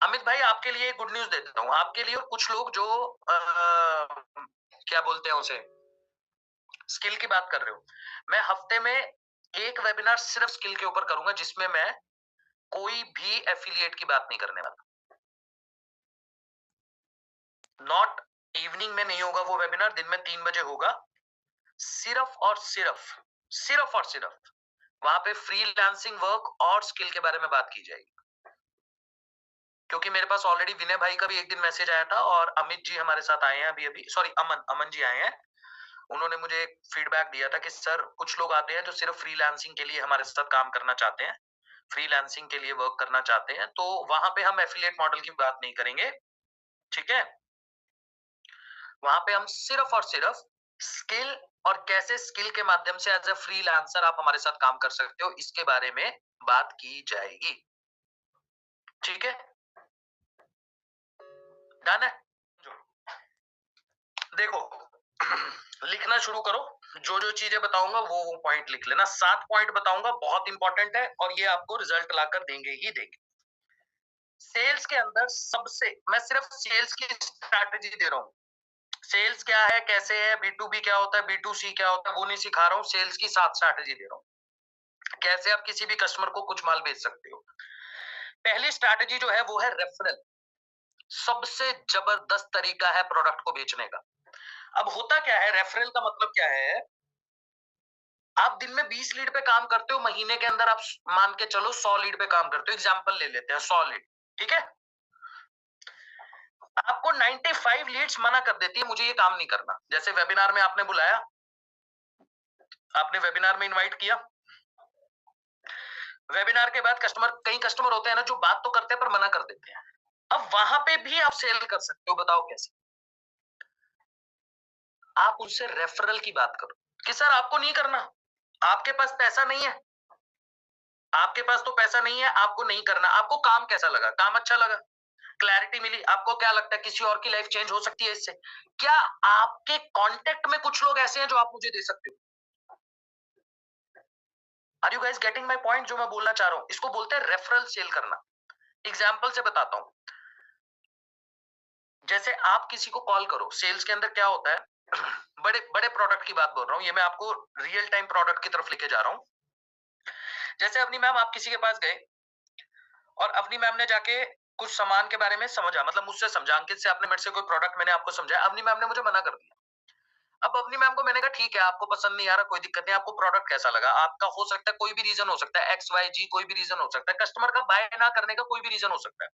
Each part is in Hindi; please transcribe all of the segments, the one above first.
अमित भाई, आपके लिए गुड न्यूज देता हूँ, आपके लिए और कुछ लोग जो क्या बोलते हैं उसे, स्किल की बात कर रहे हो। मैं हफ्ते में एक वेबिनार सिर्फ स्किल के ऊपर करूंगा, जिसमें मैं कोई भी एफिलिएट की बात नहीं करने वाला। नॉट इवनिंग में नहीं होगा वो वेबिनार, दिन में 3 बजे होगा। सिर्फ और सिर्फ वहां पे फ्रीलांसिंग वर्क और स्किल के बारे में बात की जाएगी। क्योंकि मेरे पास ऑलरेडी विनय भाई का भी एक दिन मैसेज आया था, और अमित जी हमारे साथ आए हैं अभी अभी, सॉरी अमन जी आए हैं। उन्होंने मुझे फीडबैक दिया था कि सर, कुछ लोग आते हैं जो सिर्फ फ्रीलांसिंग के लिए हमारे साथ काम करना चाहते हैं, फ्रीलांसिंग के लिए वर्क करना चाहते हैं, तो वहां पे हम एफिलिएट मॉडल की बात नहीं करेंगे। ठीक है, वहां पे हम सिर्फ और सिर्फ स्किल और कैसे स्किल के माध्यम से एज ए फ्रीलांसर आप हमारे साथ काम कर सकते हो, इसके बारे में बात की जाएगी। ठीक है, डन है। देखो, लिखना शुरू करो। जो जो चीजें बताऊंगा वो पॉइंट लिख लेना। 7 पॉइंट बताऊंगा, बहुत इंपॉर्टेंट है, और ये आपको रिजल्ट लाकर देंगे ही देंगे। सेल्स के अंदर सबसे, मैं सिर्फ सेल्स की स्ट्रैटेजी दे रहा हूँ। सेल्स क्या है, कैसे है, B2B क्या होता है, B2C क्या होता है, वो नहीं सिखा रहा हूँ। सेल्स की 7 स्ट्रैटेजी दे रहा हूँ, कैसे आप किसी भी कस्टमर को कुछ माल बेच सकते हो। पहली स्ट्रैटेजी जो है वो है रेफरल। सबसे जबरदस्त तरीका है प्रोडक्ट को बेचने का। अब होता क्या है, रेफरल का मतलब क्या है, आप दिन में 20 लीड पे काम करते हो, महीने के अंदर आप मान के चलो 100 लीड पे काम करते हो। एग्जांपल ले लेते हैं, 100 लीड। ठीक है, आपको 95 लीड्स मना कर देती है, मुझे ये काम नहीं करना। जैसे वेबिनार में आपने बुलाया, आपने वेबिनार में इनवाइट किया, वेबिनार के बाद कई कस्टमर होते हैं ना जो बात तो करते हैं पर मना कर देते हैं। अब वहां पे भी आप सेल कर सकते हो, बताओ कैसे। आप उनसे रेफरल की बात करो कि सर आपको नहीं करना, आपके पास पैसा नहीं है, आपके पास तो पैसा नहीं है, आपको नहीं करना। आपको काम कैसा लगा, काम अच्छा लगा, क्लैरिटी मिली, आपको क्या लगता है किसी और की लाइफ चेंज हो सकती है इससे? क्या आपके कांटेक्ट में कुछ लोग ऐसे हैं जो आप मुझे दे सकते हो? Are you guys getting my point? जो मैं बोलना चाह रहा हूं, इसको बोलते हैं रेफरल सेल करना। एग्जाम्पल से बताता हूं। जैसे आप किसी को कॉल करो, सेल्स के अंदर क्या होता है, बड़े बड़े प्रोडक्ट की बात बोल रहा हूँ, ये मैं आपको रियल टाइम प्रोडक्ट की तरफ लेके जा रहा हूँ। जैसे अपनी मैम, आप किसी के पास गए और अपनी मैम ने जाके कुछ सामान के बारे में समझा, मतलब मुझसे समझा, अंकित से आपने मेरे से कोई प्रोडक्ट मैंने आपको समझाया, अपनी मैम ने मुझे मना कर दिया। अब अपनी मैम को मैंने कहा ठीक है, आपको पसंद नहीं आ रहा, कोई दिक्कत नहीं, आपको प्रोडक्ट कैसा लगा, आपका हो सकता है कोई भी रीजन हो सकता है, XYG कोई भी रीजन हो सकता है, कस्टमर का बाय ना करने का कोई भी रीजन हो सकता है।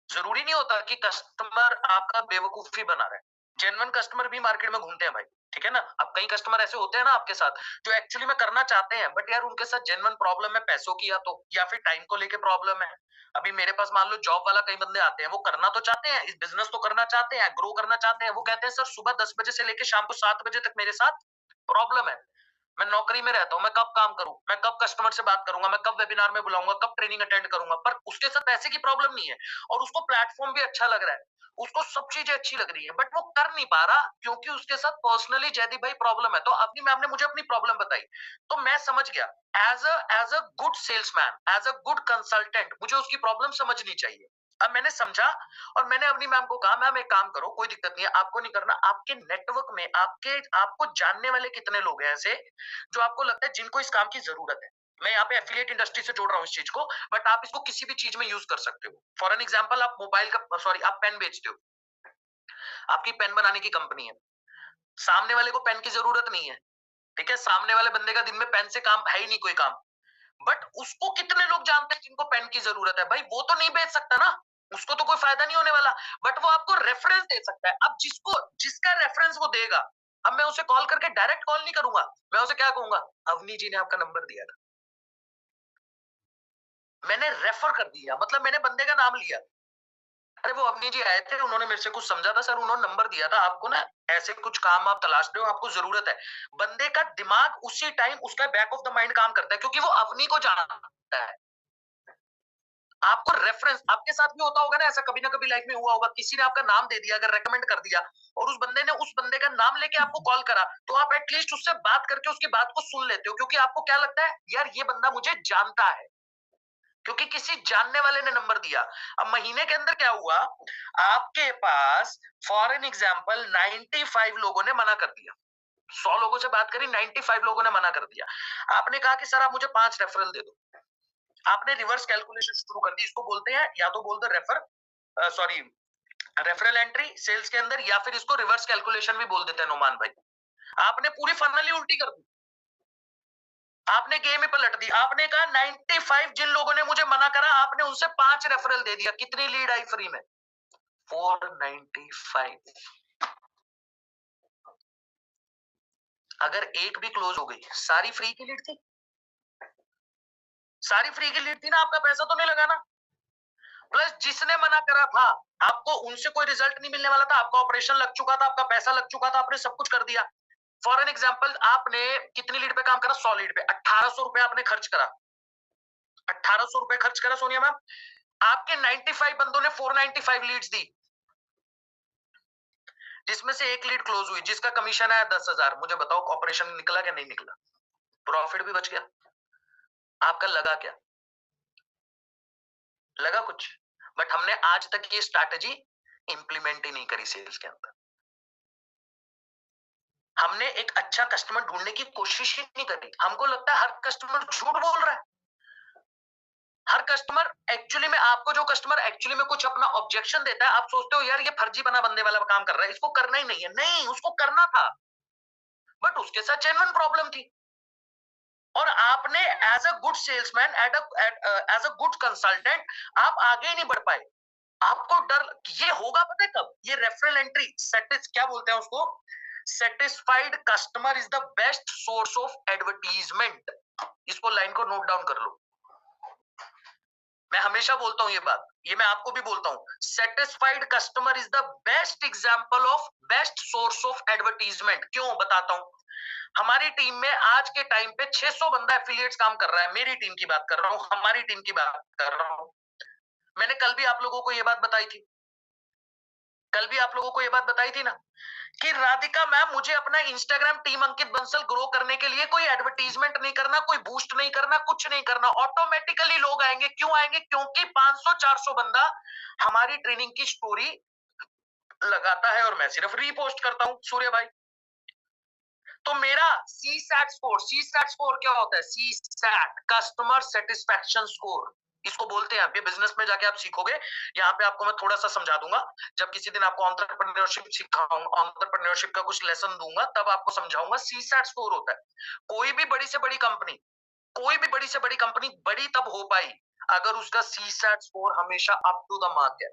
जरूरी नहीं होता कि कस्टमर आपका बेवकूफी बना रहा है। जेन्युइन कस्टमर भी मार्केट में घूमते हैं भाई, ठीक है ना। अब कई कस्टमर ऐसे होते हैं ना आपके साथ, जो एक्चुअली में करना चाहते हैं, बट यार उनके साथ जेन्युइन प्रॉब्लम है पैसों की, या फिर टाइम को लेके प्रॉब्लम है। अभी मेरे पास मान लो जॉब वाला कई बंदे आते हैं, वो करना तो चाहते हैं, इस बिजनेस तो करना चाहते हैं, ग्रो करना चाहते हैं, वो कहते हैं सर सुबह 10 बजे से लेके शाम को 7 बजे तक मेरे साथ प्रॉब्लम है, मैं नौकरी में रहता हूँ, मैं कब काम करूं, मैं कब कस्टमर से बात करूंगा, मैं कब वेबिनार में बुलाऊंगा, कब ट्रेनिंग अटेंड करूंगा। पर उसके साथ पैसे की प्रॉब्लम नहीं है, और उसको प्लेटफॉर्म भी अच्छा लग रहा है, उसको सब चीजें अच्छी लग रही है, बट वो कर नहीं पा रहा क्योंकि उसके साथ पर्सनली जयदीप भाई प्रॉब्लम है। तो अपनी मैम ने मुझे अपनी प्रॉब्लम बताई, तो मैं समझ गया। As a good salesman, as a good consultant, मुझे उसकी प्रॉब्लम समझनी चाहिए। अब मैंने समझा, और मैंने अपनी मैम को कहा, मैम एक काम करो, कोई दिक्कत नहीं है, आपको नहीं करना, आपके नेटवर्क में आपको जानने वाले कितने लोग हैं ऐसे जो आपको लगता है जिनको इस काम की जरूरत है। मैं यहाँ पे एफिलिएट इंडस्ट्री से जोड़ रहा हूँ इस चीज को, बट आप इसको किसी भी चीज में यूज कर सकते हो। फॉर एन एग्जाम्पल, आप मोबाइल का, सॉरी, आप पेन बेचते हो, आपकी पेन बनाने की कंपनी है, सामने वाले को पेन की जरूरत नहीं है, ठीक है, सामने वाले बंदे का दिन में पेन से काम है ही नहीं कोई काम, बट उसको कितने लोग जानते हैं जिनको पेन की जरूरत है? भाई वो तो नहीं बेच सकता ना, उसको तो कोई फायदा नहीं होने वाला, बट वो आपको रेफरेंस दे सकता है। अब जिसका रेफरेंस वो देगा, अब मैं उसे कॉल करके डायरेक्ट कॉल नहीं करूंगा, मैं उसे क्या कहूंगा, अवनी जी ने आपका नंबर दिया था, मैंने रेफर कर दिया, मतलब मैंने बंदे का नाम लिया। अरे वो अवनी जी आए थे, उन्होंने मेरे से कुछ समझा था सर, उन्होंने नंबर दिया था आपको ना, ऐसे कुछ काम आप तलाश रहे हो, आपको जरूरत है। बंदे का दिमाग उसी टाइम, उसका बैक ऑफ द माइंड काम करता है, क्योंकि वो अवनी को जानता है। आपको रेफरेंस, आपके साथ भी होता होगा ना ऐसा, कभी ना कभी लाइफ में हुआ होगा, किसी ने आपका नाम दे दिया, अगर रेकमेंड कर दिया, और उस बंदे ने उस बंदे का नाम लेके आपको कॉल करा, तो आप एटलीस्ट उससे बात करके उसकी बात को सुन लेते हो, क्योंकि आपको क्या लगता है, यार ये बंदा मुझे जानता है। क्योंकि किसी जानने वाले ने नंबर दिया। अब महीने के अंदर क्या हुआ, आपके पास फॉर एन एग्जाम्पल 95 लोगों ने मना कर दिया। 100 लोगों से बात करी, 95 लोगों ने मना कर दिया। आपने कहा कि सर आप मुझे 5 रेफरल दे दो। आपने रिवर्स कैलकुलेशन शुरू कर दी। इसको बोलते हैं या तो बोल दो रेफरल एंट्री सेल्स के अंदर, या फिर इसको रिवर्स कैलकुलेशन भी बोल देते हैं नोमान भाई। आपने पूरी फनल ही उल्टी कर दी, आपने गेम ही पलट दी। आपने कहा 95 जिन लोगों ने मुझे मना करा, आपने उनसे 5 रेफरल दे दिया। कितनी लीड आई फ्री में? 495। अगर एक भी क्लोज हो गई, सारी फ्री की लीड थी, सारी फ्री की लीड थी ना, आपका पैसा तो नहीं लगा ना। प्लस जिसने मना करा था, आपको उनसे कोई रिजल्ट नहीं मिलने वाला था, आपका ऑपरेशन लग चुका था, आपका पैसा लग चुका था, आपने सब कुछ कर दिया। फॉर एन एग्जाम्पल, आपने कितनी लीड पे काम करा? 100 लीड पे 1800 रुपए आपने खर्च करा। 1800 रुपए खर्च करा सोनिया मैम। आपके 95 बंदों ने 495 लीड्स दी, जिसमें से एक लीड क्लोज हुई, जिसका कमीशन आया 10,000। मुझे बताओ ऑपरेशन निकला क्या नहीं निकला? प्रॉफिट भी बच गया। आपका लगा क्या? लगा कुछ? बट हमने आज तक ये स्ट्रैटेजी इंप्लीमेंट ही नहीं करी सेल्स के अंदर। हमने एक अच्छा कस्टमर ढूंढने की कोशिश ही नहीं करी। हमको लगता है हर कस्टमर झूठ बोल रहा है। हर कस्टमर एक्चुअली में, आपको जो कस्टमर एक्चुअली में कुछ अपना ऑब्जेक्शन देता है, आप सोचते हो यार ये फर्जी बना बंदे वाला काम कर रहा है, इसको करना ही नहीं है। नहीं, उसको करना था, बट उसके साथ जेन्युइन प्रॉब्लम थी। और आपने as a good salesman, as a good consultant, आप आगे ही नहीं बढ़ पाए। आपको डर ये होगा, पता है कब? ये रेफरल एंट्री क्या बोलते हैं उसको? Satisfied customer is the best source of advertisement. इसको लाइन को नोट डाउन कर लो। मैं हमेशा बोलता हूं ये बात, ये मैं आपको भी बोलता हूं। Satisfied customer is the best example of best source of advertisement. क्यों बताता हूं। हमारी टीम में आज के टाइम पे 600 बंदा एफिलिएट्स काम कर रहा है। मेरी टीम की बात कर रहा हूं, हमारी टीम की बात कर रहा हूं। मैंने कल भी आप लोगों को ये बात बताई थी, कल भी आप लोगों को ये बात बताई थी ना, कि राधिका मैम, मुझे अपना इंस्टाग्राम टीम अंकित बंसल ग्रो करने के लिए कोई एडवर्टीजमेंट नहीं करना, कोई बूस्ट नहीं करना, कुछ नहीं करना, ऑटोमेटिकली लोग आएंगे। क्यों आएंगे? क्योंकि 500-400 बंदा हमारी ट्रेनिंग की स्टोरी लगाता है और मैं सिर्फ रीपोस्ट करता हूं, सूर्य भाई। तो मेरा सी सैट स्कोर क्या होता है? CSAT, customer satisfaction score, इसको बोलते हैं। आप ये बिजनेस में जाके आप सीखोगे। यहाँ पे आपको मैं थोड़ा सा समझा दूंगा, जब किसी दिन आपको एंटरप्रेन्योरशिप सिखाऊंगा, एंटरप्रेन्योरशिप का कुछ लेसन दूंगा, तब आपको समझाऊंगा। सी सैट स्कोर होता है, कोई भी बड़ी से बड़ी कंपनी, कोई भी बड़ी से बड़ी कंपनी बड़ी तब हो पाई अगर उसका सी सैट स्कोर हमेशा अप टू द मार्क है।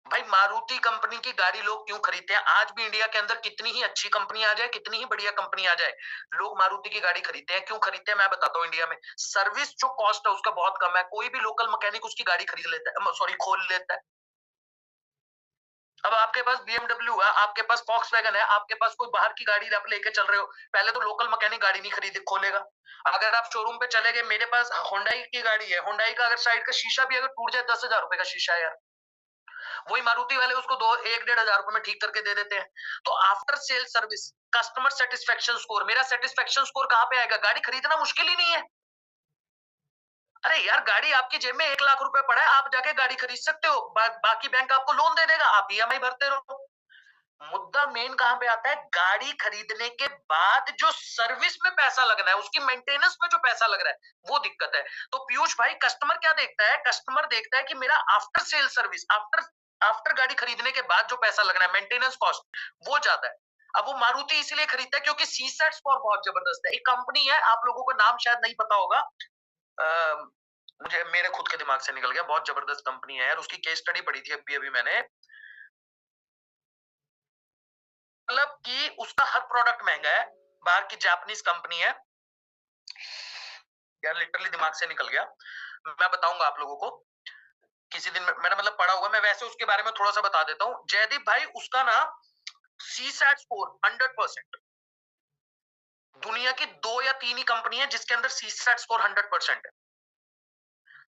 भाई, मारुति कंपनी की गाड़ी लोग क्यों खरीदते हैं? आज भी इंडिया के अंदर कितनी ही अच्छी कंपनी आ जाए, कितनी ही बढ़िया कंपनी आ जाए, लोग मारुति की गाड़ी खरीदते हैं। क्यों खरीदते हैं मैं बताता हूँ। इंडिया में सर्विस जो कॉस्ट है उसका बहुत कम है। कोई भी लोकल मैकेनिक उसकी गाड़ी खरीद लेता है, सॉरी खोल लेता है। अब आपके पास BMW है, आपके पास फॉक्सवैगन है, आपके पास कोई बाहर की गाड़ी आप लेके चल रहे हो, पहले तो लोकल मैकेनिक गाड़ी नहीं खरीदे खोलेगा। अगर आप शोरूम पे चले गए, मेरे पास होंडाई की गाड़ी है, होंडाई का अगर साइड का शीशा भी अगर टूट जाए, 10,000 रुपए का शीशा है यार, वही मारुति वाले उसको 1-1.5 हजार रुपए में ठीक करके दे देते हैं। तो after sale service, customer satisfaction score, मेरा सेटिस्फेक्शन स्कोर कहां पे आएगा? गाड़ी खरीदना मुश्किल ही नहीं है। अरे यार, गाड़ी आपकी जेब में 1 लाख रुपए पड़ा है, आप जाके गाड़ी खरीद सकते हो। बाकी बैंक आपको लोन दे देगा, आप EMI भरते रहो। मुद्दा मेन कहां पे आता है? गाड़ी खरीदने के बाद जो सर्विस में पैसा लगना है, उसकी मेंटेनेंस में जो पैसा लग रहा है, वो दिक्कत है। तो पीयूष भाई, कस्टमर क्या देखता है? कस्टमर देखता है कि मेरा after sale service, after after गाड़ी खरीदने के बाद जो पैसा लगना है, मेंटेनेंस कॉस्ट, वो ज्यादा है। अब वो मारुति इसलिए खरीदता है क्योंकि सीसैट स्कोर बहुत जबरदस्त है। एक कंपनी है, आप लोगों को नाम शायद नहीं पता होगा, मुझे मेरे खुद के दिमाग से निकल गया, बहुत जबरदस्त कंपनी है यार, उसकी केस स्टडी पढ़ी थी अभी अभी मैंने। मतलब कि उसका हर प्रोडक्ट महंगा है, बाहर की जापानीज कंपनी है यार, लिटरली दिमाग से निकल गया। मैं बताऊंगा आप लोगों को किसी दिन। मैंने मतलब पढ़ा हुआ, मैं वैसे उसके बारे में थोड़ा सा बता देता हूँ। जयदीप भाई, उसका ना सी सैट स्कोर 100%। दुनिया की 2 या 3 ही कंपनी है जिसके अंदर सी सैट स्कोर 100% है।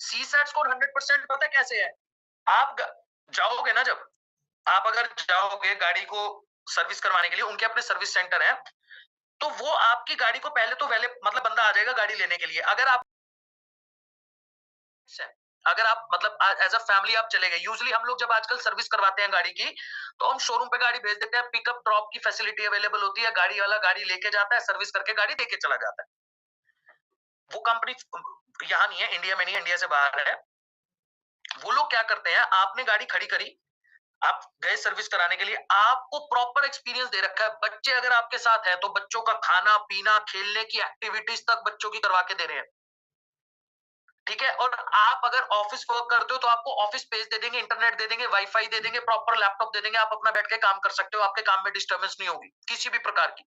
सी सैट स्कोर 100% पता है कैसे है? आप जाओगे ना, जब आप अगर जाओगे गाड़ी को सर्विस करवाने के लिए, उनके अपने सर्विस सेंटर है, तो वो आपकी गाड़ी को पहले तो मतलब बंदा आ जाएगा गाड़ी लेने के लिए। अगर आप मतलब एज अ फैमिली आप चले गए, यूजुअली हम लोग जब आजकल सर्विस करवाते हैं गाड़ी की, तो हम शोरूम पे गाड़ी भेज देते हैं, पिकअप ड्रॉप की फैसिलिटी अवेलेबल होती है, गाड़ी वाला गाड़ी लेके जाता है, सर्विस करके गाड़ी देके चला जाता है। वो कंपनी यहाँ नहीं है, इंडिया में नहीं है, इंडिया से बाहर है। वो लोग क्या करते हैं, आपने गाड़ी खड़ी करी, आप गए सर्विस कराने के लिए, आपको प्रॉपर एक्सपीरियंस दे रखा है। बच्चे अगर आपके साथ है तो बच्चों का खाना पीना खेलने की एक्टिविटीज तक बच्चों की करवा के दे रहे हैं, ठीक है। और आप अगर ऑफिस वर्क करते हो तो आपको ऑफिस स्पेस दे देंगे, इंटरनेट दे देंगे, वाईफाई दे देंगे, प्रॉपर लैपटॉप दे देंगे, आप अपना बैठ के काम कर सकते हो, आपके काम में डिस्टर्बेंस नहीं होगी किसी भी प्रकार की।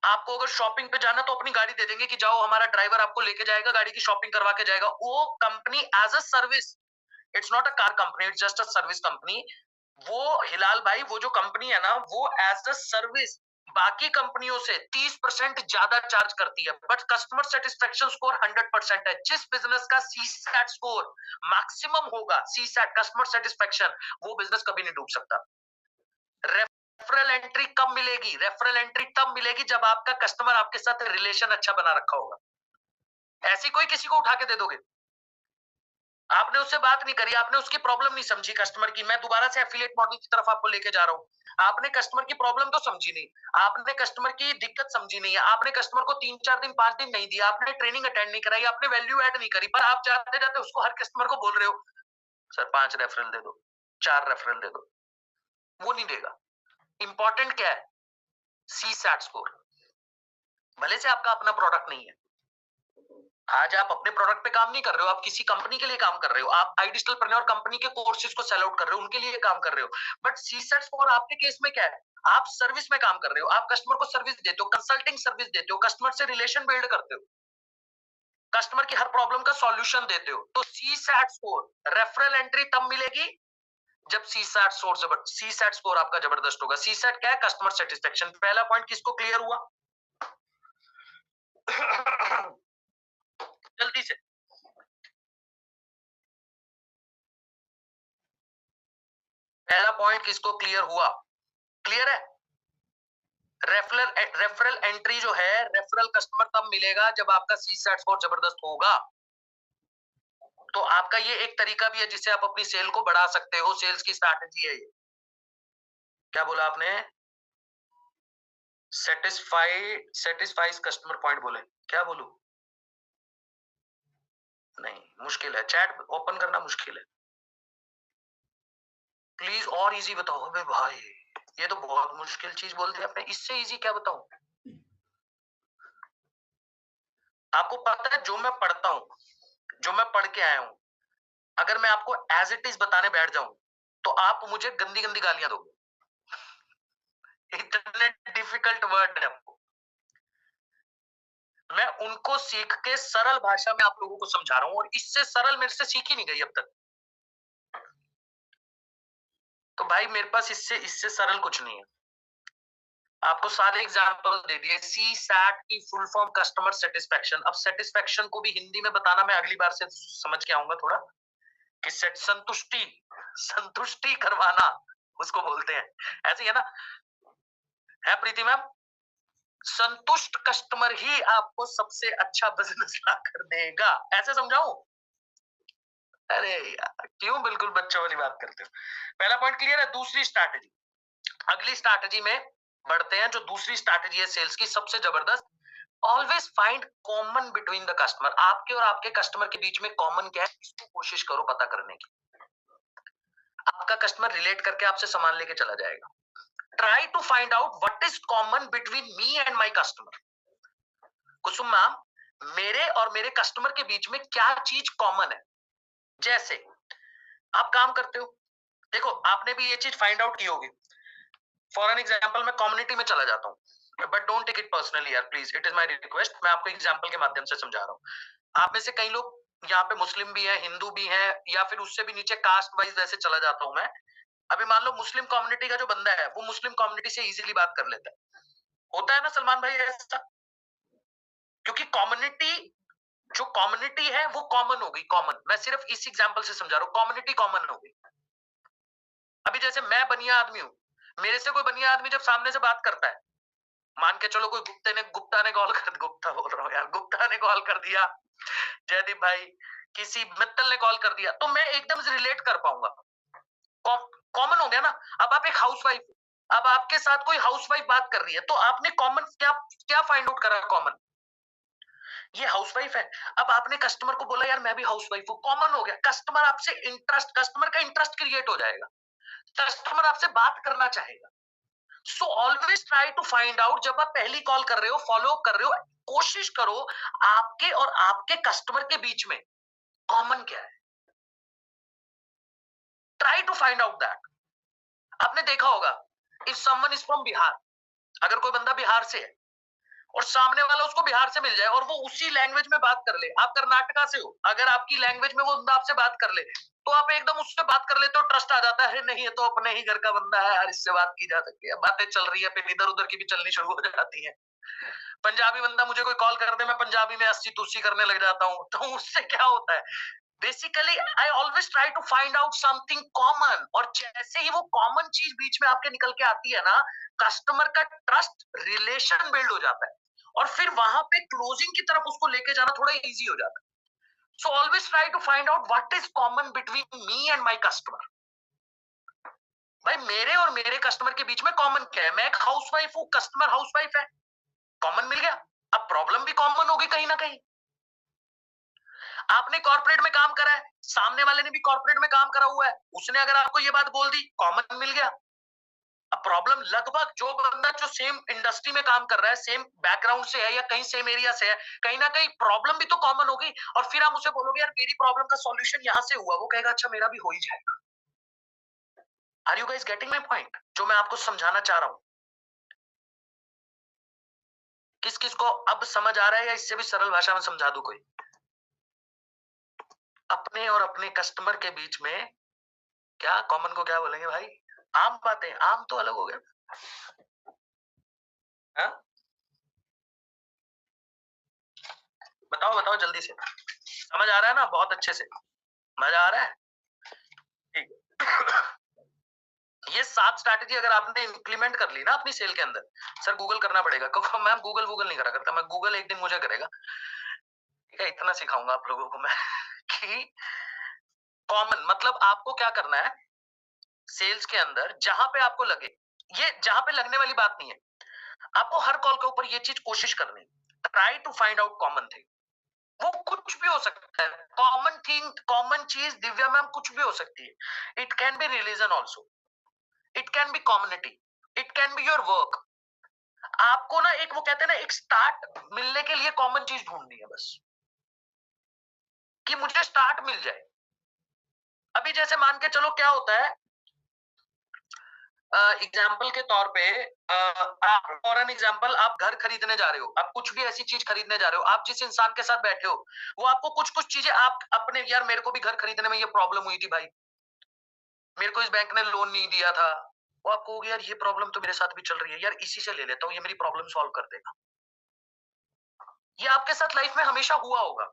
आपको अगर शॉपिंग पे जाना तो अपनी गाड़ी दे देंगे कि जाओ, हमारा ड्राइवर आपको लेके जाएगा, गाड़ी की शॉपिंग करवा के जाएगा। वो company as a service, it's not a car company, it's just a service company. वो हिलाल भाई, वो जो कंपनी है ना, वो एज अ सर्विस बाकी कंपनियों से 30% ज्यादा चार्ज करती है, बट कस्टमर सेटिस्फेक्शन स्कोर 100% है। जिस बिजनेस का सीसैट स्कोर मैक्सिमम होगा, सीसैट कस्टमर सेटिस्फेक्शन, वो बिजनेस कभी नहीं डूब सकता। रेफरल एंट्री कब मिलेगी? रेफरल एंट्री तब मिलेगी जब आपका कस्टमर आपके साथ रिलेशन अच्छा बना रखा होगा। ऐसी कोई किसी को उठा के दे दोगे, आपने उससे बात नहीं करी, आपने उसकी प्रॉब्लम नहीं समझी कस्टमर की। मैं दोबारा से एफिलिएट मॉडल की तरफ आपको लेके जा रहा हूँ। आपने कस्टमर की प्रॉब्लम तो समझी नहीं, आपने कस्टमर की दिक्कत समझी नहीं है, आपने कस्टमर को 3-4 दिन 5 दिन नहीं दिया, आपने ट्रेनिंग अटेंड नहीं कराई, आपने वैल्यू ऐड नहीं करी, पर आप जाते जाते उसको हर कस्टमर को बोल रहे हो सर 5 रेफरल दे दो, 4 रेफरल दे दो। वो नहीं देगा। इंपॉर्टेंट क्या है? CSAT score. भले से आपका अपना प्रोडक्ट नहीं है, आज आप अपने प्रोडक्ट पे काम नहीं कर रहे हो, आप किसी कंपनी के लिए काम कर रहे हो, आप आईडिजिटलप्रेन्योर कंपनी के कोर्सेज को सेल आउट कर रहे हो, उनके लिए काम कर रहे हो। बट सीसेट स्कोर आपके केस में क्या है? आप सर्विस में काम कर रहे हो, आप कस्टमर को सर्विस देते हो, कंसल्टिंग सर्विस देते हो, कस्टमर से रिलेशन बिल्ड करते हो, कस्टमर की हर प्रॉब्लम का सॉल्यूशन देते हो। तो सीसैट स्कोर रेफरल एंट्री तब मिलेगी जब सीसैट स्कोर आपका जबरदस्त होगा। सीसैट क्या है? Customer satisfaction. पहला पॉइंट किसको क्लियर हुआ? जल्दी से। पहला पॉइंट किसको क्लियर हुआ? क्लियर है? रेफरल एंट्री जो है, रेफरल कस्टमर तब मिलेगा जब आपका सीसैट स्कोर जबरदस्त होगा। तो आपका ये एक तरीका भी है जिससे आप अपनी सेल को बढ़ा सकते हो, सेल्स की स्ट्रैटेजी है ये। क्या बोला आपने? सेटिस्फाइज कस्टमर पॉइंट बोले, क्या बोलूं? नहीं, मुश्किल है, चैट ओपन करना मुश्किल है। प्लीज और इजी बताओ। अबे भाई, ये तो बहुत मुश्किल चीज बोल दी आपने, इससे इजी क्या बताऊं? आपको पता है जो मैं पढ़ता हूं, जो मैं पढ़ के आया हूं, अगर मैं आपको एज इट इज बताने बैठ जाऊं तो आप मुझे गंदी गंदी गालियां दोगे। इतने डिफिकल्ट वर्ड है आपको, मैं उनको सीख के सरल भाषा में आप लोगों को समझा रहा हूं, और इससे सरल मेरे से सीखी नहीं गई अब तक। तो भाई मेरे पास इससे इससे सरल कुछ नहीं है। आपको सारे एग्जाम्पल दे दिए। सी सैट की फुल फॉर्म कस्टमर सेटिस्फेक्शन। अब सेटिस्फेक्शन को भी हिंदी में बताना मैं अगली बार से समझ के आऊंगा थोड़ा, कि संतुष्टि, संतुष्टि करवाना उसको बोलते हैं, ऐसे ही है ना? है प्रीति मैम? संतुष्ट कस्टमर ही आपको सबसे अच्छा बिजनेस ला कर देगा, ऐसे समझाऊं? अरे यार, क्यों बिल्कुल बच्चों वाली बात करते हो? पहला पॉइंट क्लियर है। दूसरी स्ट्रैटेजी, अगली स्ट्रैटेजी में बढ़ते हैं। जो दूसरी स्ट्रैटेजी है सेल्स की सबसे जबरदस्त, always find common between the customer. आपके और आपके कस्टमर के बीच में कॉमन क्या है, इसको कोशिश करो पता करने की। आपका कस्टमर रिलेट करके आपसे सामान लेके चला जाएगा। Try to find out what is common between me and my customer. Kusum ma'am, मेरे और मेरे कस्टमर के बीच में क्या चीज कॉमन है? जैसे आप काम करते हो, देखो आपने भी ये चीज फाइंड आउट की होगी। फॉर एन एग्जाम्पल, मैं कम्युनिटी में चला जाता हूँ, but don't take it personally यार, please, it is my request. मैं आपको एग्जाम्पल के माध्यम से समझा रहा हूँ। आप में से कई लोग यहाँ पे मुस्लिम भी है, हिंदू भी है, या फिर उससे भी नीचे कास्ट वाइज वैसे चला जाता हूँ मैं। अभी मान लो मुस्लिम कम्युनिटी का जो बंदा है वो मुस्लिम कम्युनिटी से इजीली बात कर लेता है, होता है ना सलमान भाई ऐसा? क्योंकि कम्युनिटी, जो कम्युनिटी है वो कॉमन हो गई। कॉमन, मैं सिर्फ इस एग्जांपल से समझा रहा हूँ, कम्युनिटी कॉमन हो गई। अभी जैसे मैं बनिया आदमी हूँ, मेरे से कोई बनिया आदमी जब सामने से बात करता है, मान के चलो कोई गुप्ता ने कॉल कर, गुप्ता बोल रहा हूँ यार, गुप्ता ने कॉल कर दिया, जयदीप भाई, किसी मित्तल ने कॉल कर दिया, तो मैं एकदम से रिलेट कर पाऊंगा। कॉमन हो गया ना। अब आप एक हाउसवाइफ, अब आपके साथ कोई हाउसवाइफ बात कर रही है, तो आपने कॉमन क्या क्या फाइंड आउट करा? कॉमन, ये हाउसवाइफ है। अब आपने कस्टमर को बोला यार मैं भी हाउसवाइफ हूँ, कॉमन हो गया। कस्टमर आपसे इंटरेस्ट, कस्टमर का इंटरेस्ट क्रिएट हो जाएगा, कस्टमर आपसे बात करना चाहेगा। So always try to find out, जब आप पहली कॉल कर रहे हो, फॉलो अप कर रहे हो, कोशिश करो आपके और आपके कस्टमर के बीच में कॉमन क्या है। Try to find out that. आपने देखा होगा, if someone is from Bihar, अगर कोई बंदा बिहार से है और सामने वाला उसको बिहार से मिल जाए और वो उसी लैंग्वेज में बात कर ले, आप कर्नाटका से हो, अगर आपकी लैंग्वेज में वो बंदा आपसे बात कर ले, तो आप एकदम उससे बात कर लेते हो, ट्रस्ट आ जाता है, नहीं ये तो अपने ही घर का बंदा है यार, इससे बात की जा सकती है, बातें चल रही है, फिर इधर उधर की भी चलनी शुरू हो जाती है। पंजाबी बंदा मुझे कोई कॉल कर दे, मैं पंजाबी में अस्सी तुस्सी करने लग जाता हूँ, तो उससे क्या होता है, basically I always try to find out something common, और जैसे ही वो कॉमन चीज बीच में आपके निकल के आती है ना, कस्टमर का ट्रस्ट रिलेशन बिल्ड हो जाता है, और फिर वहां पे क्लोजिंग की तरफ उसको लेके जाना थोड़ा इजी हो जाता है। So always try to find out what is common between me and my customer. भाई मेरे और मेरे कस्टमर के बीच में कॉमन क्या है? मैं एक हाउसवाइफ हूँ, कस्टमर हाउसवाइफ है, कॉमन मिल गया। अब प्रॉब्लम भी कॉमन होगी कहीं ना कहीं। आपने कॉर्पोरेट में काम करा है, सामने वाले ने भी कॉर्पोरेट में काम करा हुआ है, उसने अगर आपको ये बात बोल दी, कॉमन मिल गया। अब प्रॉब्लम लगभग जो बंदा जो सेम इंडस्ट्री में काम कर रहा है, सेम बैकग्राउंड से है या कहीं सेम एरिया से है, कहीं ना कहीं प्रॉब्लम भी तो कॉमन होगी। और फिर आप उसे बोलोगे यार मेरी प्रॉब्लम का सॉल्यूशन यहाँ से हुआ, वो कहेगा अच्छा मेरा भी हो ही जाएगा। Are you guys getting my point, जो मैं आपको समझाना चाह रहा हूँ? किस किस को अब समझ आ रहा है, या इससे भी सरल भाषा में समझा दूं कोई? अपने और अपने कस्टमर के बीच में क्या कॉमन को क्या बोलेंगे भाई? आम बातें, आम तो अलग हो गया। हाँ? बताओ बताओ जल्दी से, समझ आ रहा है ना? बहुत अच्छे से मजा आ रहा है, ठीक है। ये 7 स्ट्रैटेजी अगर आपने इंप्लीमेंट कर ली ना अपनी सेल के अंदर, सर गूगल करना पड़ेगा, क्योंकि मैम गूगल नहीं करा करता मैं, गूगल एक दिन मुझे करेगा, ठीक है? इतना सिखाऊंगा आप लोगों को मैं कि कॉमन मतलब आपको क्या करना है सेल्स के अंदर, जहां पे आपको लगे, ये जहां पे लगने वाली बात नहीं है, आपको हर कॉल के ऊपर ये चीज कोशिश करनी, try to find out common thing. वो कुछ भी हो सकता है, कॉमन थिंग, कॉमन चीज दिव्या मैम कुछ भी हो सकती है। It can be religion also, it can be community, it can be your work. आपको ना एक वो कहते हैं ना, एक स्टार्ट मिलने के लिए कॉमन चीज ढूंढनी है बस, कि मुझे स्टार्ट मिल जाए। अभी जैसे मान के चलो क्या होता है, एग्जाम्पल के तौर पे, आप फॉर एन एग्जाम्पल आप घर खरीदने जा रहे हो, आप कुछ भी ऐसी चीज खरीदने जा रहे हो, आप जिस इंसान के साथ बैठे हो वो आपको कुछ कुछ चीजें, आप अपने, यार मेरे को भी घर खरीदने में ये प्रॉब्लम हुई थी भाई, मेरे को इस बैंक ने लोन नहीं दिया था, वो आपको हो गया यार ये प्रॉब्लम तो मेरे साथ भी चल रही है, यार इसी से ले लेता हूँ, ये मेरी प्रॉब्लम सॉल्व कर देगा। ये आपके साथ लाइफ में हमेशा हुआ होगा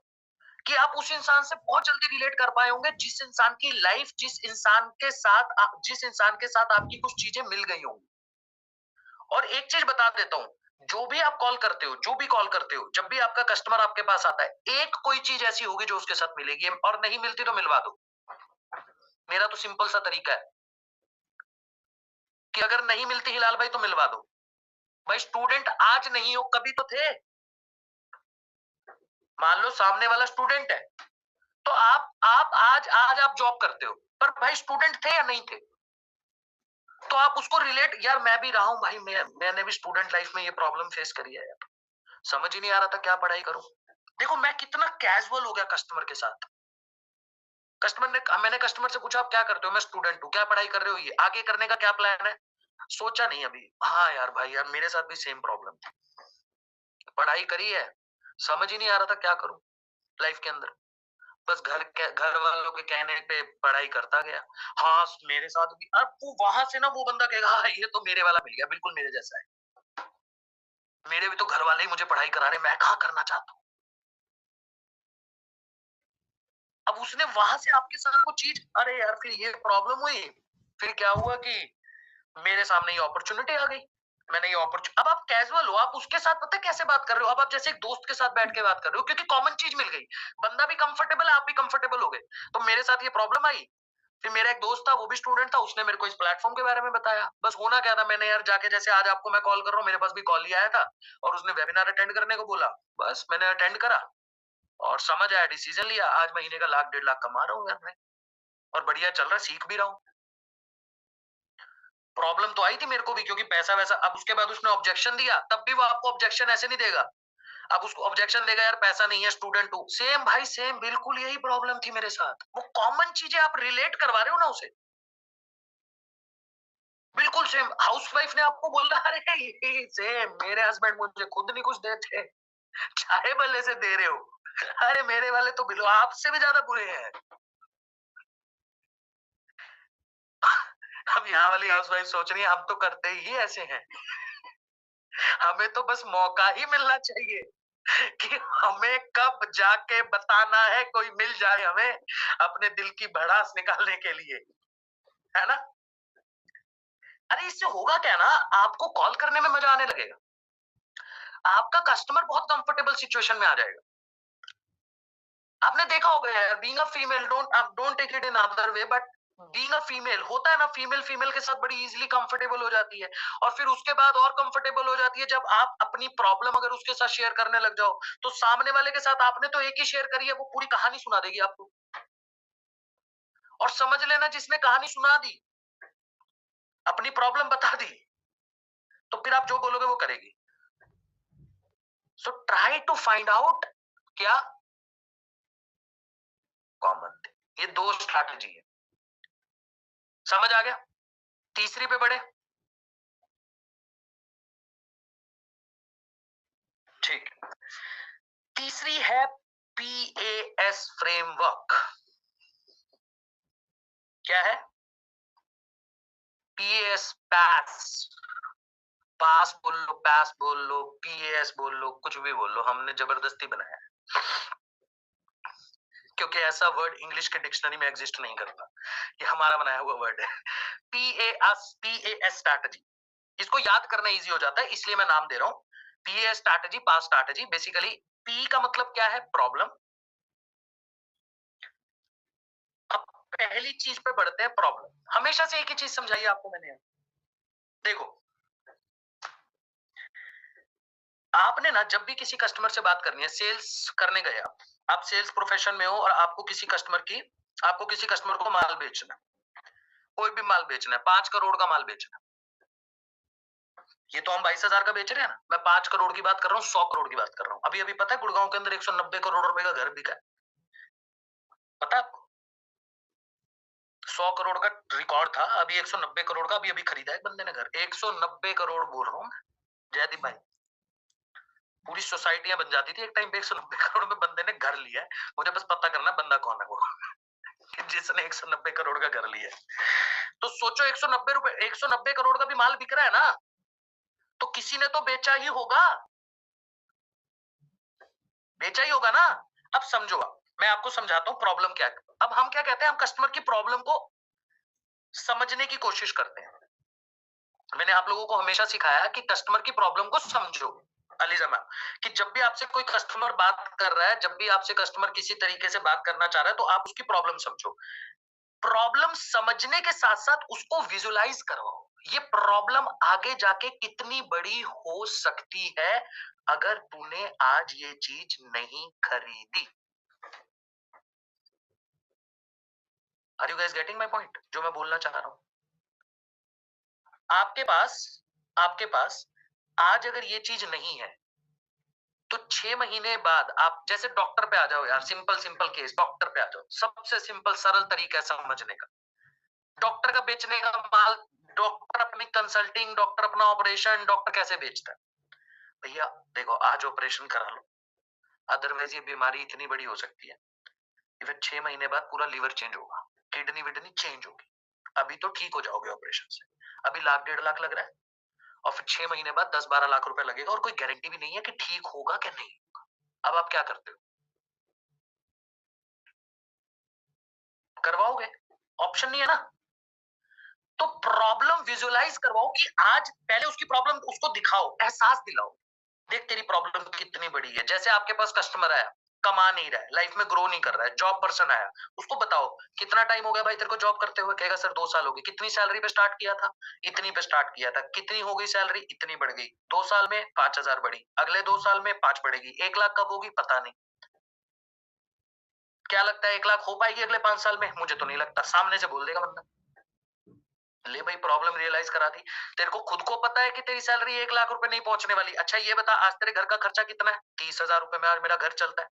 कि आप उस इंसान से बहुत जल्दी रिलेट कर पाए होंगे, जिस इंसान की लाइफ, जिस इंसान के साथ आपकी कुछ चीजें मिल गई होंगी। और एक चीज बता देता हूँ, जो भी आप कॉल करते हो, जो भी कॉल करते हो, जब भी आपका कस्टमर आपके पास आता है, एक कोई चीज ऐसी होगी जो उसके साथ मिलेगी, और नहीं मिलती तो मिलवा दो। मेरा तो सिंपल सा तरीका है कि अगर नहीं मिलती हिलाल भाई तो मिलवा दो। भाई स्टूडेंट आज नहीं हो, कभी तो थे। मान लो सामने वाला स्टूडेंट है, तो आप आज आज आप जॉब करते हो, पर भाई स्टूडेंट थे या नहीं थे, तो आप उसको रिलेट, यार मैं भी रहा हूं भाई, मैंने भी स्टूडेंट लाइफ में ये प्रॉब्लम फेस करी है यार, समझ ही नहीं आ रहा था क्या पढ़ाई करूं। देखो मैं कितना कैजुअल हो गया कस्टमर के साथ। मैंने कस्टमर से पूछा आप क्या करते हो, मैं स्टूडेंट हूँ, क्या पढ़ाई कर रहे हो, ये आगे करने का क्या प्लान है, सोचा नहीं अभी। हाँ यार भाई, यार मेरे साथ भी सेम प्रॉब्लम थी, पढ़ाई करी है, समझ ही नहीं आ रहा था क्या करूं लाइफ के अंदर, बस घर वालों के कहने पे पढ़ाई करता गया। हाँ मेरे साथ भी। अब वो वहां से ना वो बंदा कहेगा हाँ ये तो मेरे वाला मिल गया, बिल्कुल मेरे जैसा है, मेरे भी तो घर वाले ही मुझे पढ़ाई करा रहे, मैं कहाँ करना चाहता हूँ। अब उसने वहां से आपके साथ वो चीज, अरे यार फिर ये प्रॉब्लम हुई, फिर क्या हुआ कि मेरे सामने ये अपॉर्चुनिटी आ गई, मैंने ये अपॉर्चुनिटी, अब आप कैजुअल हो, आप उसके साथ पता है कैसे बात कर रहे हो, अब आप जैसे एक दोस्त के साथ बैठ के बात कर रहे हो, क्योंकि कॉमन चीज मिल गई, बंदा भी कंफर्टेबल है, आप भी कंफर्टेबल हो गए। तो मेरे साथ ये प्रॉब्लम आई, फिर मेरा एक दोस्त था, वो भी स्टूडेंट था, उसने मेरे को इस प्लेटफॉर्म के बारे में बताया। बस होना क्या था, मैंने यार जाके, जैसे आज आपको मैं कॉल कर रहा हूँ, मेरे पास भी कॉल ही आया था और उसने वेबिनार अटेंड करने को बोला, बस मैंने अटेंड करा और समझ आया, डिसीजन लिया, आज महीने का 1 लाख 1.5 लाख कमा रहा हूँ यार मैं, और बढ़िया चल रहा है, सीख भी रहा हूँ। प्रॉब्लम तो आई थी मेरे को भी, क्योंकि पैसा वैसा, अब उसके बाद उसने ऑब्जेक्शन दिया, तब भी वो आपको ऑब्जेक्शन ऐसे नहीं देगा, अब उसको ऑब्जेक्शन देगा, यार पैसा नहीं है, स्टूडेंट हूँ, सेम भाई सेम, बिल्कुल यही प्रॉब्लम थी मेरे साथ। वो कॉमन चीजें आप रिलेट करवा रहे हो ना उसे, बिल्कुल सेम। हाउसवाइफ ने आपको बोला, अरे ये सेम, मेरे हस्बैंड मुझे खुद नहीं कुछ देते, चाहे भले से दे रहे हो, अरे मेरे वाले तो बिल्कुल आपसे भी ज्यादा बुरे हैं। अब यहाँ वाली हाउसवाइफ सोच रही है, हम तो करते ही ऐसे हैं, हमें तो बस मौका ही मिलना चाहिए कि हमें कब जाके बताना है, कोई मिल जाए हमें अपने दिल की भड़ास निकालने के लिए, है ना। अरे इससे होगा क्या ना, आपको कॉल करने में मजा आने लगेगा, आपका कस्टमर बहुत कंफर्टेबल सिचुएशन में आ जाएगा। आपने देखा होगा यार, being a female, don't take it in other way, but being a female होता है ना, फीमेल फीमेल के साथ बड़ी इजीली कंफर्टेबल हो जाती है, और फिर उसके बाद और कंफर्टेबल हो जाती है जब आप अपनी प्रॉब्लम अगर उसके साथ शेयर करने लग जाओ, तो सामने वाले के साथ आपने तो एक ही शेयर करी है, वो पूरी कहानी सुना देगी आपको। और समझ लेना, जिसने कहानी सुना दी, अपनी प्रॉब्लम बता दी, तो फिर आप जो बोलोगे वो करेगी। So try to find out क्या कॉमन थे, ये 2 स्ट्रैटेजी है, समझ आ गया। तीसरी पे बढ़े, ठीक, तीसरी है PAS फ्रेमवर्क। क्या है? PAS, पास, पास बोल लो, पास बोल लो, PAS बोल लो, कुछ भी बोल लो, हमने जबरदस्ती बनाया है, क्योंकि ऐसा वर्ड इंग्लिश के डिक्शनरी में एग्जिस्ट नहीं करता, ये हमारा बनाया हुआ वर्ड है। PAS स्ट्रैटेजी, इसको याद करना इजी हो जाता है, इसलिए मैं नाम दे रहा हूं PAS स्ट्रैटेजी, पास स्ट्रैटेजी। बेसिकली P का मतलब क्या है? प्रॉब्लम। अब पहली चीज पे बढ़ते हैं, प्रॉब्लम। हमेशा से एक ही चीज समझाई है आपको मैंने, देखो, आपने ना जब भी किसी कस्टमर से बात करनी है, सेल्स करने गए आप सेल्स प्रोफेशन में हो और आपको किसी कस्टमर को माल बेचना है, कोई भी माल बेचना है, 5 करोड़ का माल बेचना है। ये तो हम 22,000 का बेच रहे हैं ना, मैं 5 करोड़ की बात कर रहा हूँ, 100 करोड़ की बात कर रहा हूँ। अभी अभी पता है गुड़गांव के अंदर 190 करोड़ रुपए का घर बिका है, पता है आपको? 100 करोड़ का रिकॉर्ड था, अभी 190 करोड़ का अभी अभी खरीदा है बंदे ने घर, 190 करोड़ बोल रहा हूँ मैं, जयदीप भाई। पूरी सोसाइटियां बन जाती थी एक टाइम पे, 190 करोड़ में बंदे ने घर लिया है। मुझे बस पता करना बंदा कौन है वो, जिसने 190 करोड़ का घर लिया है। तो सोचो, 190 करोड़ का भी माल बिक रहा है ना, तो किसी ने तो बेचा ही होगा, बेचा ही होगा ना। अब समझो, मैं आपको समझाता हूँ प्रॉब्लम क्या है। अब हम क्या कहते हैं, हम कस्टमर की प्रॉब्लम को समझने की कोशिश करते हैं। मैंने आप लोगों को हमेशा सिखाया कि कस्टमर की प्रॉब्लम को समझो, अलीजा मैम, कि जब भी आपसे कोई कस्टमर बात कर रहा है, जब भी आपसे कस्टमर किसी तरीके से बात करना चाह रहा है, तो आप उसकी प्रॉब्लम समझो। प्रॉब्लम समझने के साथ साथ उसको विजुलाइज करवाओ, ये प्रॉब्लम आगे जाके कितनी बड़ी हो सकती है अगर तूने आज ये चीज नहीं खरीदी। Are you guys getting my point, जो मैं बोलना चाह रहा हूं? आपके पास आपके पास आज अगर ये चीज नहीं है, तो 6 महीने बाद आप जैसे डॉक्टर पे आ जाओ यार, सिंपल सिंपल केस, डॉक्टर पे आ जाओ, सबसे सिंपल सरल तरीका है समझने का। डॉक्टर का बेचने का माल, डॉक्टर अपनी कंसल्टिंग, डॉक्टर अपना ऑपरेशन, डॉक्टर कैसे बेचता है? भैया देखो, आज ऑपरेशन करा लो, अदरवाइज ये बीमारी इतनी बड़ी हो सकती है, फिर 6 महीने बाद पूरा लीवर चेंज होगा, किडनी विडनी चेंज होगी, अभी तो ठीक हो जाओगे ऑपरेशन से, अभी 1 लाख 1.5 लाख लग रहा है, और फिर 6 महीने बाद 10-12 लाख रुपए लगेगा, और कोई गारंटी भी नहीं है कि ठीक होगा कि नहीं होगा। अब आप क्या करते हो? करवाओगे? ऑप्शन नहीं है ना। तो प्रॉब्लम विजुअलाइज करवाओ कि आज पहले उसकी प्रॉब्लम उसको दिखाओ, एहसास दिलाओ, देख तेरी प्रॉब्लम कितनी बड़ी है। जैसे आपके पास कस्टमर आया, कमा नहीं रहा है, लाइफ में ग्रो नहीं कर रहा है, जॉब पर्सन आया, उसको बताओ कितना टाइम हो गया भाई तेरे को जॉब करते हुए, कहेगा सर 2 साल हो गए। कितनी सैलरी पे स्टार्ट किया था? इतनी पे स्टार्ट किया था। कितनी हो गई सैलरी? इतनी बढ़ गई। 2 साल में 5,000 बढ़ी, अगले 2 साल में 5 बढ़ेगी, 1 लाख कब होगी पता नहीं। क्या लगता है 1 लाख हो पाएगी अगले 5 साल में? मुझे तो नहीं लगता। सामने से बोल देगा बंदा, ले भाई प्रॉब्लम रियलाइज करा दी। तेरे को खुद को पता है कि तेरी सैलरी 1 लाख रुपए नहीं पहुंचने वाली। अच्छा ये बता, आज तेरे घर का खर्चा कितना है? 30,000 रुपए में आज मेरा घर चलता है।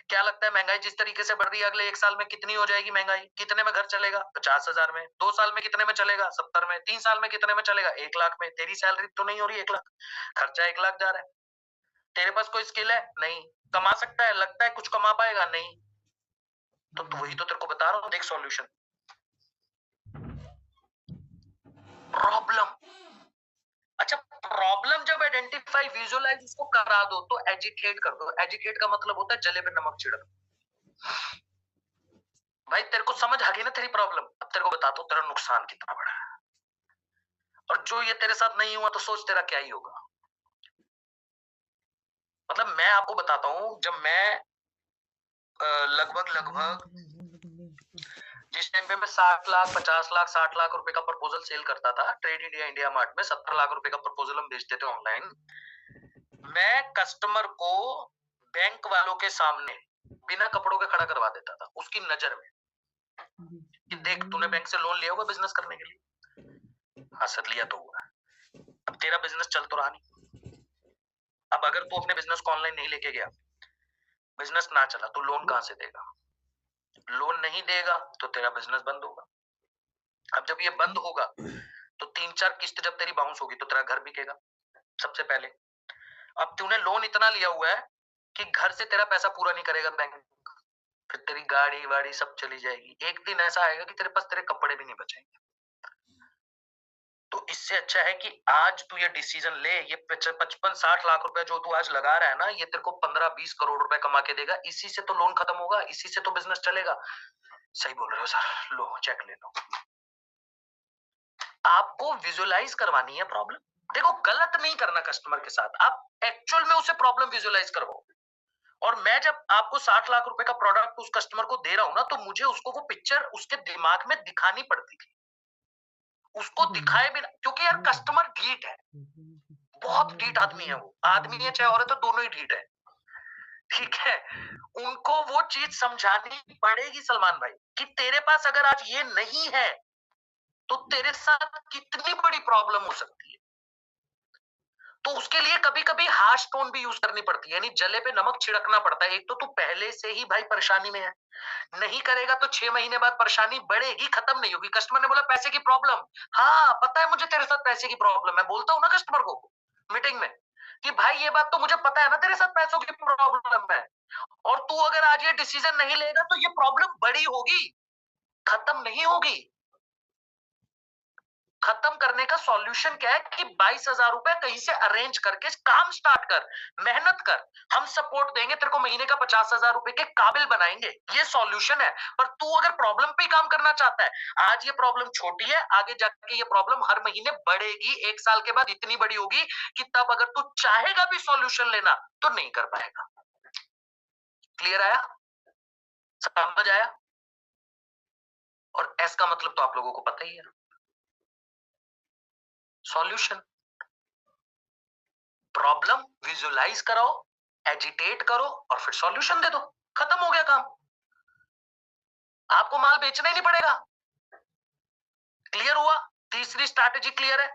क्या लगता है महंगाई जिस तरीके से बढ़ रही है, अगले 1 साल में कितनी हो जाएगी महंगाई? कितने में घर चलेगा? 50,000 में। 2 साल में कितने में चलेगा? 70 में। 3 साल में कितने में चलेगा? 1 लाख में। तेरी सैलरी तो नहीं हो रही 1 लाख, खर्चा 1 लाख जा रहा है। तेरे पास कोई स्किल है? नहीं। कमा सकता है? लगता है कुछ कमा पाएगा? नहीं। तो वही तो तेरे को बता रहा हूँ, देख सॉल्यूशन। प्रॉब्लम, अच्छा प्रॉब्लम जब आइडेंटिफाई विजुअलाइज उसको करा दो तो एजिटेट कर दो। एजिटेट का मतलब होता है जले पे नमक छिड़क। भाई तेरे को समझ आ गई ना तेरी प्रॉब्लम, अब तेरे को बताता हूँ तेरा नुकसान कितना बड़ा है। और जो ये तेरे साथ नहीं हुआ तो सोच तेरा क्या ही होगा। मतलब मैं आपको बताता हूँ, जब मैं लगभग जिस टाइम पे मैं 60 लाख 50 लाख 60 लाख रुपए का प्रपोजल सेल करता था ट्रेड इंडिया इंडिया मार्ट में, 70 लाख रुपए का प्रपोजल हम बेचते थे ऑनलाइन। मैं कस्टमर को बैंक वालों के सामने बिना कपड़ों के खड़ा करवा देता था उसकी नजर में कि देख तूने बैंक से लोन लिया होगा बिजनेस करने के लिए। हाँ सर लिया तो हुआ, अब तेरा बिजनेस चल तो रहा नहीं। अब अगर तू अपने बिजनेस को ऑनलाइन नहीं लेके गया, बिजनेस ना चला तो लोन कहां से देगा? लोन नहीं देगा तो तेरा बिजनेस बंद होगा। अब जब ये बंद होगा तो 3-4 किस्त जब तेरी बाउंस होगी तो तेरा घर बिकेगा सबसे पहले। अब तूने लोन इतना लिया हुआ है कि घर से तेरा पैसा पूरा नहीं करेगा बैंक, फिर तेरी गाड़ी वाड़ी सब चली जाएगी। एक दिन ऐसा आएगा कि तेरे पास तेरे कपड़े भी नहीं बचेंगे। तो इससे अच्छा है कि आज तू ये डिसीजन ले, ये 55-60 लाख रुपए जो तू आज लगा रहा है ना, ये तेरे को 15-20 करोड़ रुपए कमा के देगा। इसी से तो लोन खत्म होगा, इसी से तो बिजनेस चलेगा। सही बोल रहे हो सर, लो चेक ले लो। आपको विजुअलाइज करवानी है प्रॉब्लम। देखो गलत नहीं करना कस्टमर के साथ, आप एक्चुअल में उसे प्रॉब्लम विजुअलाइज करवाओ। और मैं जब आपको 60 लाख रुपए का प्रोडक्ट उस कस्टमर को दे रहा हूं ना, तो मुझे उसको वो पिक्चर उसके दिमाग में दिखानी पड़ती थी। उसको दिखाए बिना, क्योंकि यार कस्टमर ढीठ है, बहुत ढीठ आदमी है। वो आदमी है चाहे औरत है, दोनों ही ढीठ है। ठीक है, उनको वो चीज समझानी पड़ेगी सलमान भाई कि तेरे पास अगर आज ये नहीं है तो तेरे साथ कितनी बड़ी प्रॉब्लम हो सकती है। तो उसके लिए कभी कभी हार्श टोन भी यूज करनी पड़ती है, यानी जले पे नमक छिड़कना पड़ता है। एक तो तू पहले से ही भाई परेशानी में है, नहीं करेगा तो 6 महीने बाद परेशानी बढ़ेगी, खत्म नहीं होगी। कस्टमर ने बोला पैसे की प्रॉब्लम, हाँ पता है मुझे तेरे साथ पैसे की प्रॉब्लम है। बोलता हूँ ना कस्टमर को मीटिंग में कि भाई ये बात तो मुझे पता है ना तेरे साथ पैसों की प्रॉब्लम है, और तू अगर आज ये डिसीजन नहीं लेगा तो ये प्रॉब्लम बड़ी होगी, खत्म नहीं होगी। खत्म करने का सॉल्यूशन क्या है कि 22,000 रुपए कहीं से अरेंज करके काम स्टार्ट कर, मेहनत कर, हम सपोर्ट देंगे तेरे को, महीने का 50,000 रुपए के काबिल बनाएंगे। ये सॉल्यूशन है। पर तू अगर प्रॉब्लम पे ही काम करना चाहता है, आज ये प्रॉब्लम छोटी है, आगे जाके ये प्रॉब्लम हर महीने बढ़ेगी, 1 साल के बाद इतनी बड़ी होगी कि तब अगर तू चाहेगा भी सॉल्यूशन लेना तो नहीं कर पाएगा। क्लियर आया? समझ आया? और एस का मतलब तो आप लोगों को पता ही है, सॉल्यूशन। प्रॉब्लम विजुअलाइज कराओ, एजिटेट करो और फिर सॉल्यूशन दे दो, खत्म हो गया काम। आपको माल बेचना ही नहीं पड़ेगा। क्लियर हुआ? तीसरी स्ट्रैटेजी क्लियर है?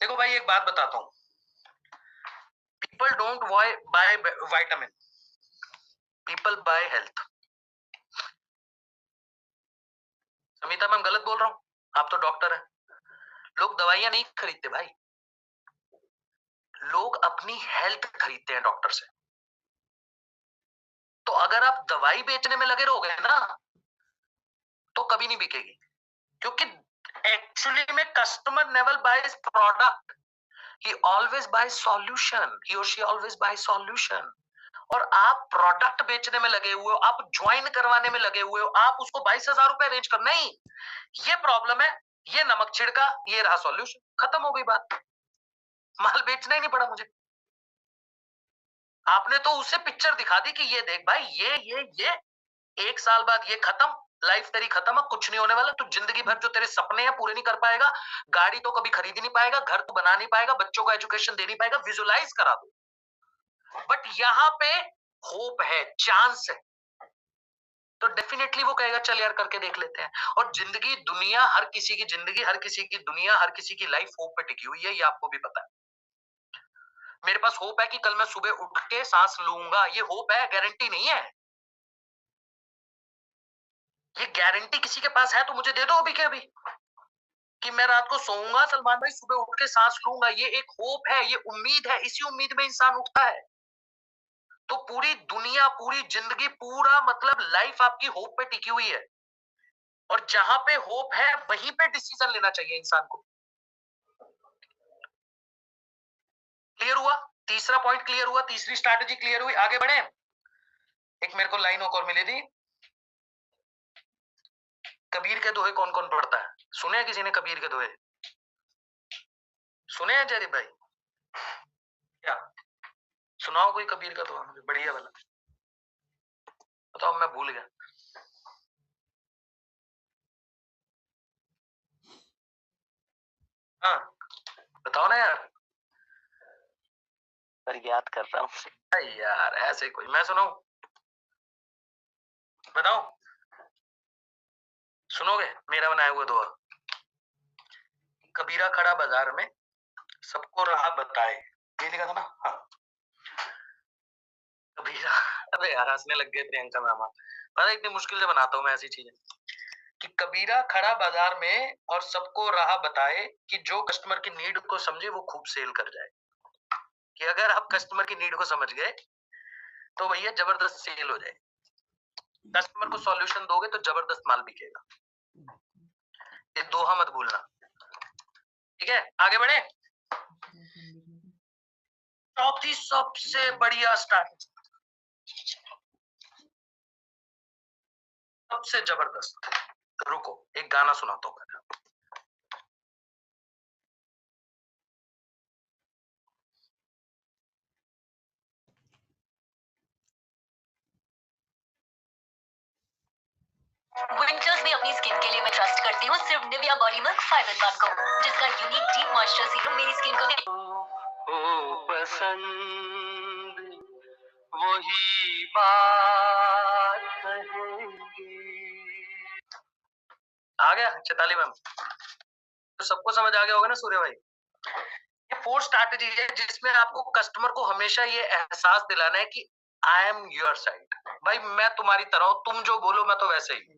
देखो भाई एक बात बताता हूं, people don't buy vitamin, people by health. Samita ma'am गलत बोल रहा हूं? आप तो डॉक्टर हैं। लोग दवाइयां नहीं खरीदते भाई, लोग अपनी हेल्थ खरीदते हैं डॉक्टर से। तो अगर आप दवाई बेचने में लगे रहोगे ना तो कभी नहीं बिकेगी, क्योंकि एक्चुअली में customer never buys product, he always buys solution, he or she always buys solution। और आप प्रोडक्ट बेचने में लगे हुए हो, आप ज्वाइन करवाने में लगे हुए हो, आप उसको 22,000 रुपए अरेंज कर, नहीं, ये प्रॉब्लम है, ये नमक छिड़का, ये रहा सॉल्यूशन, खत्म हो गई बात, माल बेचना ही नहीं पड़ा मुझे। आपने तो उसे पिक्चर दिखा दी कि ये देख भाई, ये 1 साल बाद ये खत्म, लाइफ तेरी खत्म है, कुछ नहीं होने वाला, तू जिंदगी भर जो तेरे सपने हैं पूरे नहीं कर पाएगा, गाड़ी तो कभी खरीद ही नहीं पाएगा, घर तो बना नहीं पाएगा, बच्चों को एजुकेशन दे नहीं पाएगा, विजुलाइज करा दो। बट यहाँ पे होप है, चांस है, तो डेफिनेटली वो कहेगा चल यार करके देख लेते हैं। और जिंदगी, दुनिया, हर किसी की जिंदगी, हर किसी की दुनिया, हर किसी की लाइफ होप पे टिकी हुई है, ये आपको भी पता है। मेरे पास होप है कि कल मैं सुबह उठ के सांस लूंगा, ये होप है, गारंटी नहीं है। ये गारंटी किसी के पास है तो मुझे दे दो अभी के अभी, कि मैं रात को सोऊंगा सलमान भाई, सुबह उठ के सांस लूंगा, ये एक होप है, ये उम्मीद है, इसी उम्मीद में इंसान उठता है। तो पूरी दुनिया, पूरी जिंदगी, पूरा मतलब लाइफ आपकी होप पे टिकी हुई है, और जहां पे होप है वहीं पे डिसीजन लेना चाहिए इंसान को। क्लियर हुआ? तीसरा पॉइंट क्लियर हुआ, तीसरी स्ट्रैटेजी क्लियर हुई, आगे बढ़े। एक मेरे को लाइन और मिली थी, कबीर के दोहे कौन कौन पढ़ता है? सुने किसी ने कबीर के दोहे? सुने हैं जयदीप भाई? क्या सुनाओ कोई कबीर का दोहा मुझे, बढ़िया वाला बताओ, मैं भूल गया। हाँ बताओ ना यार। पर याद कर रहा हूँ यार, ऐसे कोई मैं सुनाऊं? बताओ, सुनोगे मेरा बनाया हुआ दोहा? कबीरा खड़ा बाजार में, सबको राह बताए, ये लिखा था ना? हाँ। कबीरा अबे यार हंसने लग गए प्रियंका मैम, पता है इतनी मुश्किल से बनाता हूँ मैं ऐसी चीजें। कि कबीरा खड़ा बाजार में और सबको राह बताए, कि जो कस्टमर की नीड को समझे वो खूब सेल कर जाए। कि अगर आप कस्टमर की नीड को समझ गए तो भैया जबरदस्त सेल हो जाए, कस्टमर को सॉल्यूशन दोगे तो जबरदस्त माल बिकेगा। ये दोहा मत भूलना, ठीक है? आगे बढ़े। चौथी सबसे बढ़िया स्ट्रैटेजी, सबसे जबरदस्त, रुको एक गाना सुनाता हूँ मैं। विंटर्स में अपनी स्किन के लिए मैं ट्रस्ट करती हूँ सिर्फ निविया बॉडी मिल्क 5-in-1 को, जिसका यूनिक डीप मॉइस्चर सीरम मेरी स्किन को पसंद वही बात कहेंगे। आ गया चैताली मैम? तो सबको समझ आ गया होगा ना सूर्य भाई? ये 4 स्ट्रैटेजी है जिसमें आपको कस्टमर को हमेशा ये एहसास दिलाना है कि आई एम योर साइड, भाई मैं तुम्हारी तरह हूं, तुम जो बोलो मैं तो वैसे ही।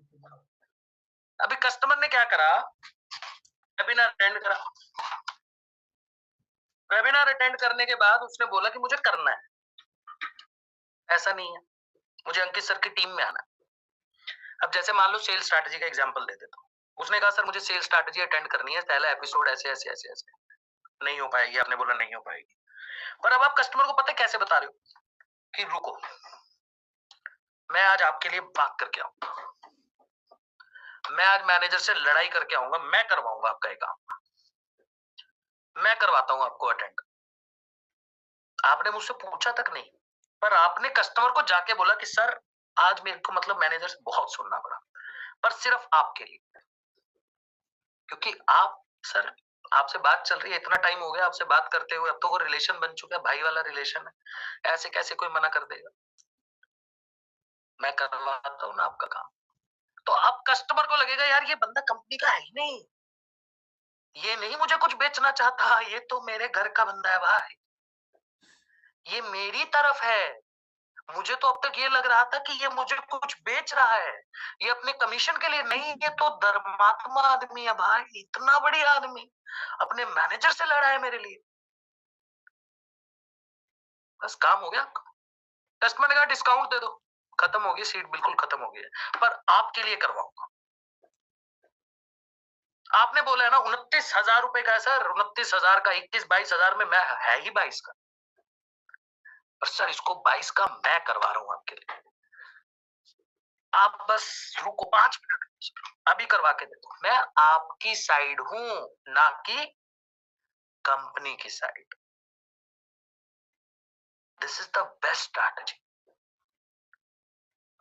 अभी कस्टमर ने क्या करा, वेबिनार अटेंड करा, वेबिनार अटेंड करने के बाद उसने बोला कि मुझे करना है, ऐसा नहीं है, मुझे अंकित सर की टीम में आना है। अब जैसे मान लो सेल्स स्ट्रैटेजी का एग्जांपल दे देता हूँ, उसने कहा सर मुझे सेल्स स्ट्रैटेजी अटेंड करनी है, पहला एपिसोड ऐसे ऐसे ऐसे ऐसे, नहीं हो पाएगी, आपने बोला नहीं हो पाएगी। पर अब आप कस्टमर को पता है कैसे बता रहे हो कि रुको मैं आज आपके लिए बात करके आऊंगा, मैं आज मैनेजर से लड़ाई करके आऊंगा, मैं करवाऊंगा आपका एक काम, मैं करवाता हूं आपको अटेंड। आपने मुझसे पूछा तक नहीं, पर आपने कस्टमर को जाके बोला कि सर आज मेरे को मतलब मैनेजर से बहुत सुनना पड़ा, पर सिर्फ आपके लिए, क्योंकि आप सर आपसे बात चल रही है, इतना टाइम हो गया आपसे बात करते हुए, अब तो वो रिलेशन बन चुका है, भाई वाला रिलेशन है, ऐसे कैसे कोई मना कर देगा? मैं करवाता हूँ ना आपका काम। तो अब कस्टमर को लगेगा यार ये बंदा कंपनी का है ही नहीं, ये नहीं मुझे कुछ बेचना चाहता, ये तो मेरे घर का बंदा है भाई, ये मेरी तरफ है। मुझे तो अब तक ये लग रहा था कि ये मुझे कुछ बेच रहा है, ये अपने कमीशन के लिए नहीं, ये तो धर्मात्मा आदमी है भाई, इतना बढ़िया आदमी, अपने मैनेजर से लड़ा है मेरे लिए। बस काम हो गया आपका। कस्टमर ने कहा डिस्काउंट दे दो, खत्म होगी सीट, बिल्कुल खत्म हो गई, पर आपके लिए करवाऊंगा। आपने बोला है ना 29,000 रुपए का है सर, 29,000 का, 21-22 हजार में मैं है ही 22 का, और सर इसको 22 का मैं करवा रहा हूं आपके लिए, आप बस रुको 5 मिनट, अभी करवा के दे दो। मैं आपकी साइड हूं, ना कि कंपनी की side. This is the best strategy.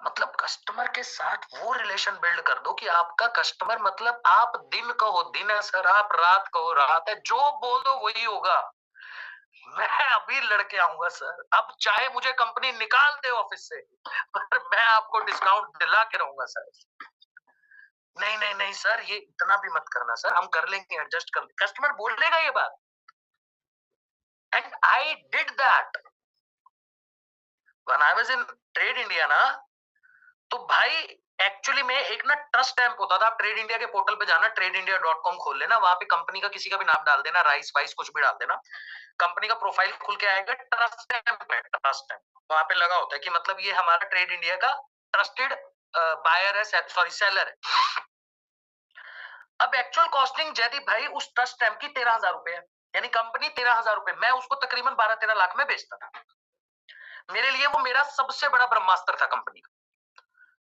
मतलब कस्टमर के साथ वो रिलेशन बिल्ड कर दो कि आपका कस्टमर, मतलब आप दिन कहो दिन है सर, आप रात कहो रात है, जो बोल दो वही होगा। मैं अभी लड़के आऊंगा सर, अब चाहे मुझे कंपनी निकाल दे ऑफिस से, पर मैं आपको डिस्काउंट दिला के रहूंगा सर। नहीं नहीं नहीं सर, ये इतना भी मत करना सर, हम कर लेंगे, एडजस्ट कर लेंगे। कस्टमर बोलेगा ये बात, and I did that when I was in trade India ना। तो भाई एक्चुअली में एक ना ट्रस्ट स्टैंप होता था, आप ट्रेड इंडिया के पोर्टल पे जाना, tradeindia.com खोल लेना, वहां पे कंपनी का किसी का भी नाम डाल देना, राइस वाइस कुछ भी डाल देना, कंपनी का प्रोफाइल खुल के आएगा, ट्रस्ट स्टैंप है, ट्रस्ट स्टैंप वहां पे लगा होता है कि मतलब ये हमारा ट्रेड इंडिया का ट्रस्टेड बायर है, सॉरी सेलर है। अब एक्चुअल कॉस्टिंग जयदीप भाई उस ट्रस्ट स्टैंप की 13,000 रुपए है, यानी कंपनी 13,000 रुपए, मैं उसको तकरीबन 12-13 लाख में बेचता था। मेरे लिए वो मेरा सबसे बड़ा ब्रह्मास्त्र था कंपनी का।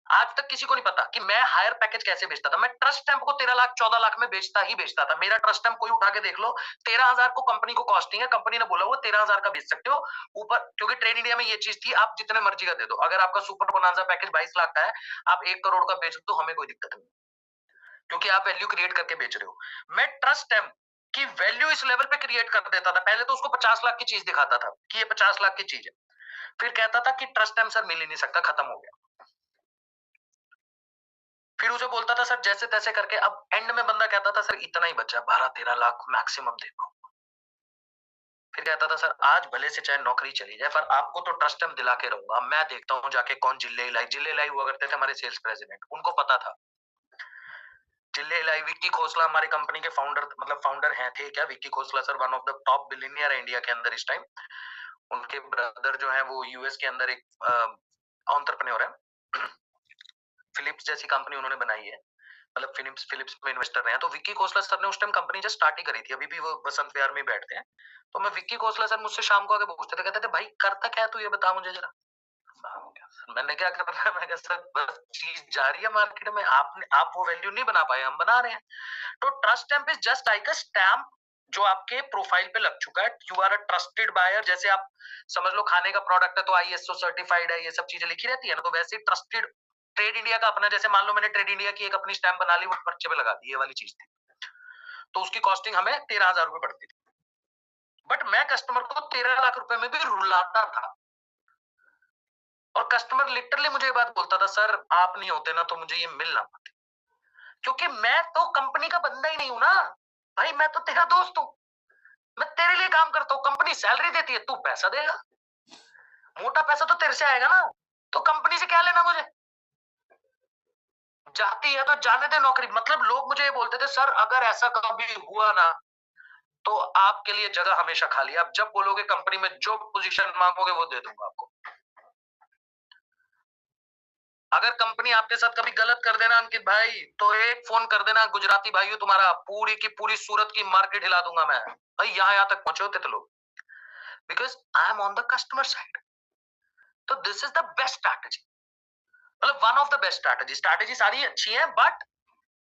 आज तक किसी को नहीं पता कि मैं हायर पैकेज कैसे बेचता था। मैं ट्रस्ट स्टैंप को 13 लाख 14 लाख में बेचता ही बेचता था। मेरा ट्रस्ट स्टैंप कोई उठा के देख लो, 13,000 को कंपनी को कॉस्टिंग है, कंपनी ने बोला वो 13,000 का बेच सकते हो ऊपर, क्योंकि ट्रेड इंडिया में ये चीज थी, आप जितने मर्जी का दे दो, अगर आपका सुपर बोनांजा पैकेज 22 लाख का है, आप 1 करोड़ का बेच दो, हमें कोई दिक्कत नहीं, क्योंकि आप वैल्यू क्रिएट करके बेच रहे हो। मैं ट्रस्ट स्टैंप की वैल्यू इस लेवल पे क्रिएट कर देता था। पहले तो उसको 50 लाख की चीज दिखाता था कि ये 50 लाख की चीज है, फिर कहता था कि ट्रस्ट स्टैंप सर मिल ही नहीं सकता, खत्म हो गया। फिर उसे बोलता था सर जैसे तैसे करके, अब एंड में बंदा कहता था सर इतना ही बचा, 12-13 लाख मैक्सिमम दे पाऊं। फिर कहता था सर आज भले से चाहे नौकरी चली जाए, पर आपको तो ट्रस्ट में दिला के रहूंगा, मैं देखता हूँ जाके कौन जिले लाई हुआ करते थे हमारे सेल्स प्रेसिडेंट, उनको पता था। जिले लाई विक्की खोसला हमारे कंपनी के फाउंडर, मतलब फाउंडर हैं, थे क्या, Vicky Khosla sir one of the top billionaire India के अंदर इस टाइम। उनके ब्रदर जो है वो यूएस के अंदर एक एंटरप्रेन्योर है, फिलिप्स जैसी कंपनी उन्होंने बनाई है, मतलब फिलिप्स में इन्वेस्टर रहे हैं। तो विक्की कोसला सर ने उस टाइम कंपनी जस्ट स्टार्ट ही करी थी, अभी भी वो वसंत विहार में बैठते हैं। तो मैं विक्की कोसला सर मुझसे शाम को आके पूछते थे, कहते थे भाई करता क्या तू, ये बता मुझे जरा। मैंने क्या कर रहा है, मैं सर बस चीज जा रही है मार्केट में, आप वो वैल्यू नहीं बना पाए, हम बना रहे हैं। तो trust stamp is just like a stamp जो आपके प्रोफाइल पे लग चुका है, you are a trusted buyer. जैसे आप समझ लो खाने का प्रोडक्ट है तो आईएसओ सर्टिफाइड है, ये सब चीजें लिखी रहती है ना, तो वैसे ट्रस्टेड ट्रेड इंडिया का अपना, जैसे मान लो मैंने ट्रेड इंडिया की एक अपनी स्टैंप बना ली, वो पर्चे पे लगा दी, ये वाली चीज थी, तो उसकी कॉस्टिंग हमें 13,000 रुपए पड़ती थी। बट मैं कस्टमर को 13 लाख रुपए में भी रुलाता था, और कस्टमर लिटरली मुझे ये बात बोलता था सर आप नहीं होते ना तो मुझे ये मिल ना पाती, क्योंकि मैं तो कंपनी का बंदा ही नहीं हूं ना भाई, मैं तो तेरा दोस्त हूं, मैं तेरे लिए काम करता हूँ, कंपनी सैलरी देती है, तू पैसा देगा, मोटा पैसा तो तेरे से आएगा ना, तो कंपनी से क्या लेना मुझे, जाती है तो जाने दे नौकरी। मतलब लोग मुझे ये बोलते थे सर अगर ऐसा कभी हुआ ना तो आपके लिए जगह हमेशा खाली है, आप जब बोलोगे कंपनी में जो पोजीशन मांगोगे वो दे दूंगा आपको। अगर कंपनी आपके साथ कभी गलत कर देना अंकित भाई, तो एक फोन कर देना, गुजराती भाइयों तुम्हारा पूरी की पूरी सूरत की मार्केट हिला दूंगा मैं। भाई यहाँ तक पहुंचे होते थे लोग, because I am on the customer side. तो this is the best strategy, मतलब one of the best strategy. Strategy सारी अच्छी है, but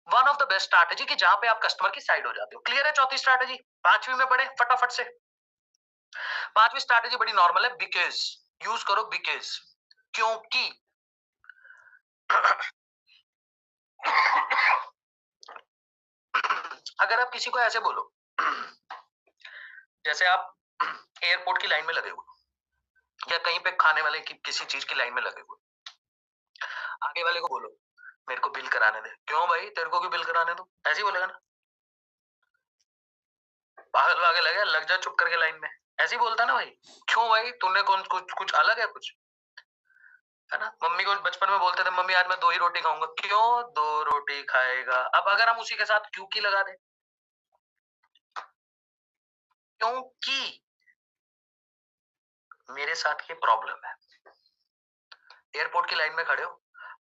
one of the best strategy कि जहां पे आप कस्टमर की साइड हो जाते हो। क्लियर है चौथी स्ट्रैटेजी? पांचवी में बढ़े फटाफट से। पांचवी स्ट्रैटेजी बड़ी नॉर्मल है, बिकॉज यूज करो, बिकॉज क्योंकि अगर आप किसी को ऐसे बोलो, जैसे आप एयरपोर्ट की लाइन में लगे हुए या कहीं पे खाने वाले की किसी चीज की लाइन में लगे हुए, आगे वाले को बोलो मेरे को बिल कराने दे, क्यों भाई तेरे को क्यों बिल कराने दो, ऐसे ही बोलेगा ना, पागल वागल लगे लग जा चुप करके लाइन में, ऐसे ही बोलता ना भाई, क्यों भाई तूने कौन कुछ कुछ अलग है कुछ, है ना। मम्मी को बचपन में बोलते थे मम्मी आज मैं 2 ही रोटी खाऊंगा, क्यों 2 रोटी खाएगा। अब अगर हम उसी के साथ क्योंकि लगा दे, क्योंकि मेरे साथ ये प्रॉब्लम है, एयरपोर्ट की लाइन में खड़े हो,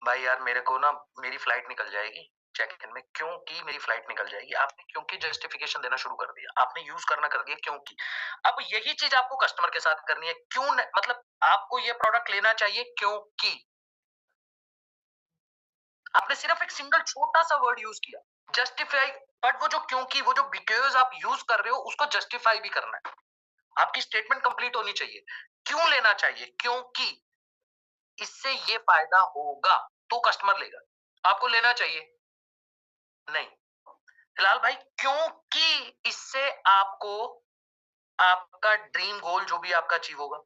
भाई यार मेरे को ना मेरी फ्लाइट निकल जाएगी, चेक इन में, क्योंकि मेरी फ्लाइट निकल जाएगी। आपने क्योंकि जस्टिफिकेशन देना शुरू कर दिया, आपने यूज करना कर दिया क्योंकि। अब यही चीज आपको कस्टमर के साथ करनी है। क्यों मतलब आपको ये प्रोडक्ट लेना चाहिए क्योंकि। आपने सिर्फ एक सिंगल छोटा सा वर्ड यूज किया, जस्टिफाई। बट वो जो क्योंकि, वो जो बिकॉज आप यूज कर रहे हो, उसको जस्टिफाई भी करना है। आपकी स्टेटमेंट कंप्लीट होनी चाहिए। क्यों लेना चाहिए? क्योंकि इससे ये फायदा होगा, तो कस्टमर लेगा। आपको लेना चाहिए नहीं, फिलहाल भाई, क्योंकि इससे आपको आपका ड्रीम गोल जो भी आपका अचीव होगा।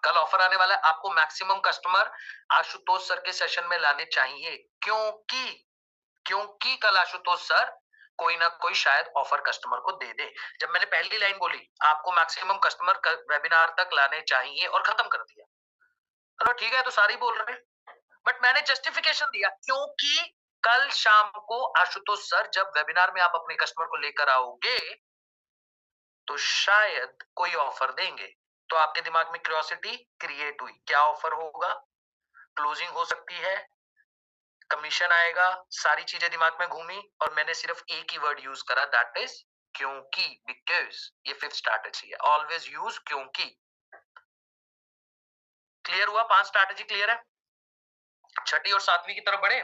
कल ऑफर आने वाला है, आपको मैक्सिमम कस्टमर आशुतोष सर के सेशन में लाने चाहिए, क्योंकि कल आशुतोष सर कोई ना कोई शायद ऑफर कस्टमर को दे दे। जब मैंने पहली लाइन बोली आपको मैक्सिमम कस्टमर वेबिनार तक लाने चाहिए और खत्म कर दिया, चलो ठीक है, तो सारी बोल रहे हैं, बट मैंने जस्टिफिकेशन दिया क्योंकि कल शाम को आशुतोष सर जब वेबिनार में आप अपने कस्टमर को लेकर आओगे तो शायद कोई ऑफर देंगे। तो आपके दिमाग में क्यूरियोसिटी क्रिएट हुई, क्या ऑफर होगा, क्लोजिंग हो सकती है, कमीशन आएगा, सारी चीजें दिमाग में घूमी और मैंने सिर्फ एक ही वर्ड यूज करा, दैट इज क्योंकि, बिकॉज। ये फिफ्थ स्ट्रैटेजी है, ऑलवेज यूज क्योंकि। क्लियर हुआ? 5 स्ट्रैटेजी क्लियर है। छठी और सातवीं की तरफ बढ़े।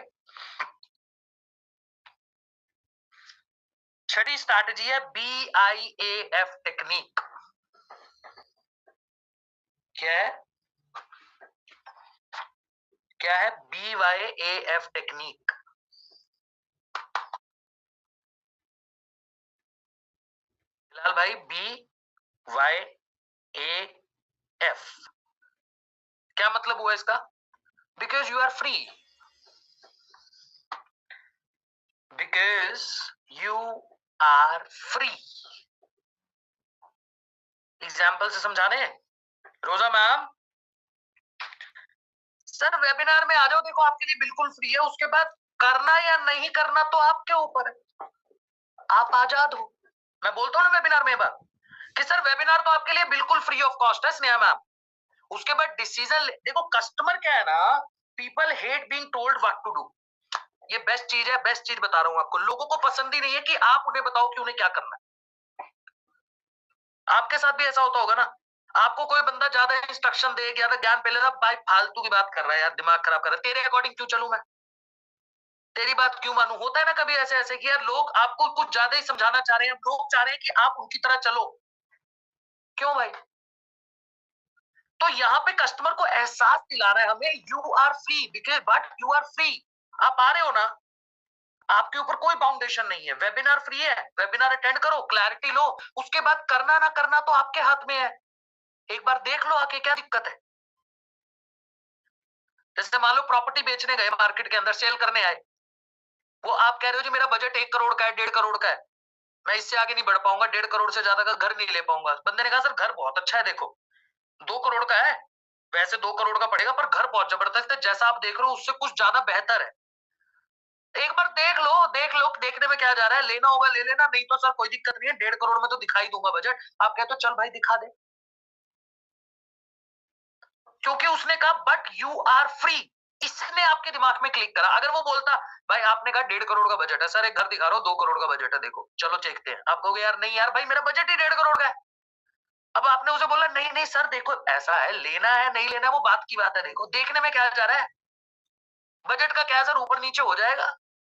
छठी स्ट्रैटेजी है BIAF टेक्निक। क्या है? क्या है BYAF टेक्निक? फिलहाल भाई BYAF क्या मतलब हुआ इसका? Because you are free, because you are free. Example से समझा दें। रोजा मैम, सर वेबिनार में आ जाओ, देखो आपके लिए बिल्कुल फ्री है, उसके बाद करना या नहीं करना तो आपके ऊपर है, आप आजाद हो। मैं बोलता हूँ ना वेबिनार में बात कि सर वेबिनार तो आपके लिए बिल्कुल फ्री ऑफ कॉस्ट है स्नेहा मैम, उसके बाद डिसीजन देखो। कस्टमर क्या है ना, people hate being told what to do. ये बेस्ट चीज है, बेस्ट चीज बता रहा हूं आपको। लोगों को पसंद ही नहीं है कि आप उन्हें बताओ कि उन्हें क्या करना है। आपके साथ भी ऐसा होता होगा ना, आपको कोई बंदा ज्यादा इंस्ट्रक्शन दे, ज्यादा ज्ञान पहले ना, भाई फालतू की बात कर रहा है यार, दिमाग खराब कर रहा है, तेरे अकॉर्डिंग क्यों चलूं मैं, तेरी बात क्यों मानूं। होता है ना कभी ऐसे ऐसे कि यार लोग आपको कुछ ज्यादा ही समझाना चाह रहे हैं, लोग चाह रहे हैं कि आप उनकी तरह चलो। क्यों भाई? तो यहाँ पे कस्टमर को एहसास दिला रहा है हमें, you are free, because but you are free. आप आ रहे हो ना, आपके ऊपर कोई बाउंडेशन नहीं है, वेबिनार फ्री है, वेबिनार अटेंड करो, क्लैरिटी लो, उसके बाद करना ना करना तो आपके हाथ में है। एक बार देख लो आके, क्या दिक्कत है। जैसे मान लो प्रॉपर्टी बेचने गए मार्केट के अंदर, सेल करने आए, वो आप कह रहे हो जी मेरा बजट 1 करोड़ का है, 1.5 करोड़ का है, मैं इससे आगे नहीं बढ़ पाऊंगा, 1.5 करोड़ से ज्यादा का घर नहीं ले पाऊंगा। बंदे ने कहा सर घर बहुत अच्छा है, देखो 2 करोड़ का है, वैसे 2 करोड़ का पड़ेगा पर घर बहुत जबरदस्त है, जैसा आप देख रहे हो उससे कुछ ज्यादा बेहतर है। एक बार देख लो, देख लो, देखने में क्या जा रहा है, लेना होगा ले लेना, नहीं तो सर कोई दिक्कत नहीं है, 1.5 करोड़ में तो दिखाई दूंगा बजट। आप कहते हो चल भाई दिखा दे, क्योंकि उसने कहा बट यू आर फ्री। इसने आपके दिमाग में क्लिक करा। अगर वो बोलता भाई आपने कहा 1.5 करोड़ का बजट है, सर एक घर दिखा रहा हूं 2 करोड़ का बजट है, देखो चलो देखते हैं, आप कहोगे यार नहीं यार भाई मेरा बजट ही 1.5 करोड़ का है। अब आपने उसे बोला नहीं नहीं सर देखो ऐसा है, लेना है नहीं लेना है वो बात की बात है, देखो देखने में क्या जा रहा है, बजट का क्या सर ऊपर नीचे हो जाएगा,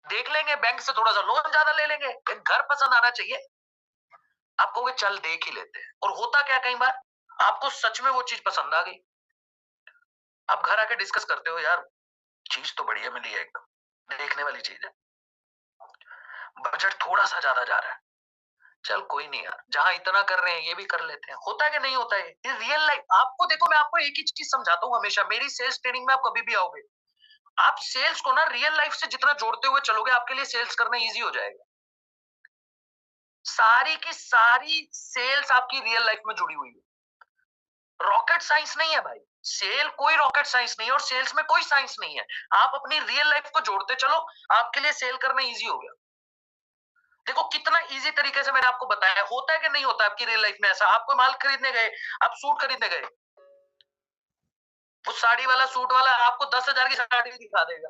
देख लेंगे, बैंक से थोड़ा सा लोन ज्यादा ले लेंगे, एक घर पसंद आना चाहिए। आप कहोगे चल देख ही लेते हैं, और होता क्या कई बार आपको सच में वो चीज पसंद आ गई, आप घर आके डिस्कस करते हो यार चीज तो बढ़िया मिली है, एकदम देखने वाली चीज है, बजट थोड़ा सा ज्यादा जा रहा है, चल कोई नहीं यार, जहां इतना कर रहे हैं ये भी कर लेते हैं। होता है कि नहीं होता है? ये रियल लाइफ। आपको देखो मैं आपको एक ही चीज समझाता हूँ हमेशा, मेरी सेल्स ट्रेनिंग में आप कभी भी आओगे, आप सेल्स को ना रियल लाइफ से जितना जोड़ते हुए चलोगे आपके लिए सेल्स करना इजी हो जाएगा। सारी की सारी सेल्स आपकी रियल लाइफ में जुड़ी हुई है, रॉकेट साइंस नहीं है भाई, सेल कोई रॉकेट साइंस नहीं है और सेल्स में कोई साइंस नहीं है। आप अपनी रियल लाइफ को जोड़ते चलो, आपके लिए सेल करना इजी हो गया। देखो कितना इजी तरीके से मैंने आपको बताया। होता है कि नहीं होता आपकी रियल लाइफ में ऐसा, आपको माल खरीदने गए, आप सूट खरीदने गए, वो साड़ी वाला सूट वाला आपको 10,000 की साड़ी दिखा देगा,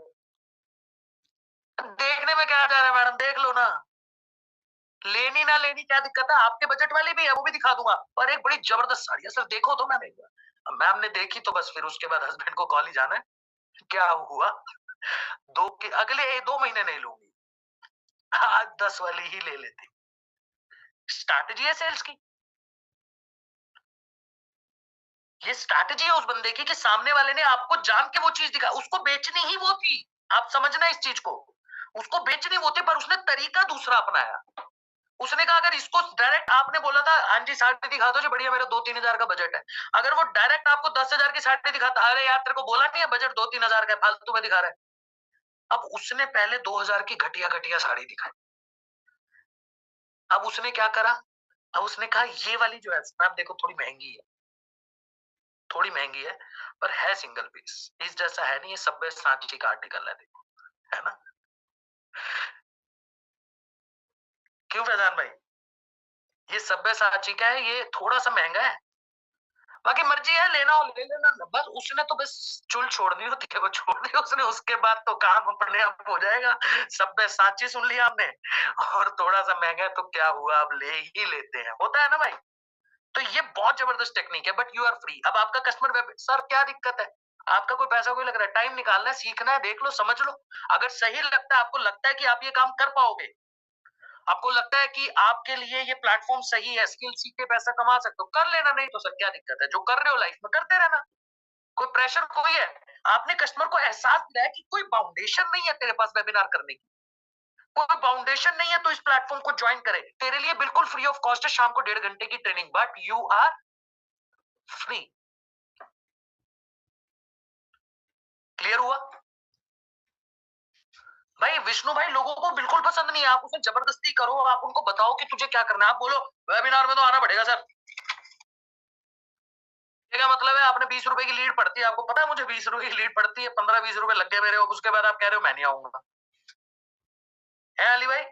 देखने में क्या जा रहा है मैडम, देख लो ना, लेनी ना लेनी क्या दिक्कत है, आपके बजट वाली भी है, वो भी दिखा दूंगा। और एक बड़ी जबरदस्त साड़ी है सर, देखो तो मैम एक बार। अब मैम ने देखी तो बस फिर उसके बाद हस्बैंड को कॉल ही जाना है, क्या हुआ, दो के अगले 2 महीने नहीं लूंगी, आज 10 वाली ही ले लेती। स्ट्रैटेजी है सेल्स की, ये स्ट्रैटेजी है उस बंदे की कि सामने वाले ने आपको जान के वो चीज दिखा, उसको बेचनी ही वो थी। आप समझना इस चीज को, उसको बेचनी वो थी, पर उसने तरीका दूसरा अपनाया। उसने कहा अगर इसको डायरेक्ट आपने बोला था हाँ जी साड़ी दिखा दो जी, बढ़िया मेरा 2-3 हजार का बजट है, अगर वो डायरेक्ट आपको 10 हजार की साड़ी दिखाता, अरे यार तेरे को बोला नहीं है बजट 2-3 हजार का फालतू में दिखा रहा है। अब उसने पहले 2 हजार की घटिया घटिया साड़ी दिखाई, अब उसने क्या करा, अब उसने कहा ये वाली जो है आप देखो थोड़ी महंगी है, थोड़ी महंगी है, पर है सिंगल पीस, इस जैसा है नहीं, ये सब्बे सांची का आर्टिकल है, देखो, है ना। क्यों फैजान भाई, ये सब्बे सांची का है, ये थोड़ा सा महंगा है, बाकी मर्जी है, लेना हो ले लेना। बस उसने तो बस चुल छोड़नी होती है, वो छोड़ दी उसने, उसके बाद तो काम अपने आप हो जाएगा। सब्बे सांची सुन लिया हमने, और थोड़ा सा महंगा है तो क्या हुआ, अब ले ही लेते हैं, होता है ना भाई। तो ये बहुत जबरदस्त टेक्निक है, बट यू आर फ्री। अब आपका कस्टमर वेब, सर क्या दिक्कत है, आपका कोई पैसा कोई लग रहा है, टाइम निकालना है, सीखना है, देख लो समझ लो, अगर सही लगता है, आपको लगता है कि आप ये काम कर पाओगे, आपको लगता है कि आपके लिए ये प्लेटफॉर्म सही है, स्किल सीख के पैसा कमा सकते हो, कर लेना, नहीं तो सर क्या दिक्कत है, जो कर रहे हो लाइफ में करते रहना, कोई प्रेशर कोई है। आपने कस्टमर को एहसास दिलाया कि कोई बाउंडेशन नहीं है तेरे पास वेबिनार करने की, कोई बाउंडेशन नहीं है तो इस प्लेटफॉर्म को ज्वाइन करे, तेरे लिए बिल्कुल फ्री ऑफ कॉस्ट है, शाम को 1.5 घंटे की training, but you are free. Clear हुआ भाई। विष्णु भाई लोगों को बिल्कुल पसंद नहीं है, आप उसे जबरदस्ती करो, आप उनको बताओ कि तुझे क्या करना है, आप बोलो वेबिनार में तो आना पड़ेगा सर, ये क्या मतलब है, आपने 20 रुपए की लीड पड़ती है, आपको पता है मुझे 20 रुपए की लीड पड़ती है, 15-20 रुपए लग गए मेरे, उसके बाद आप कह रहे हो मैं नहीं आऊंगा, है अली भाई।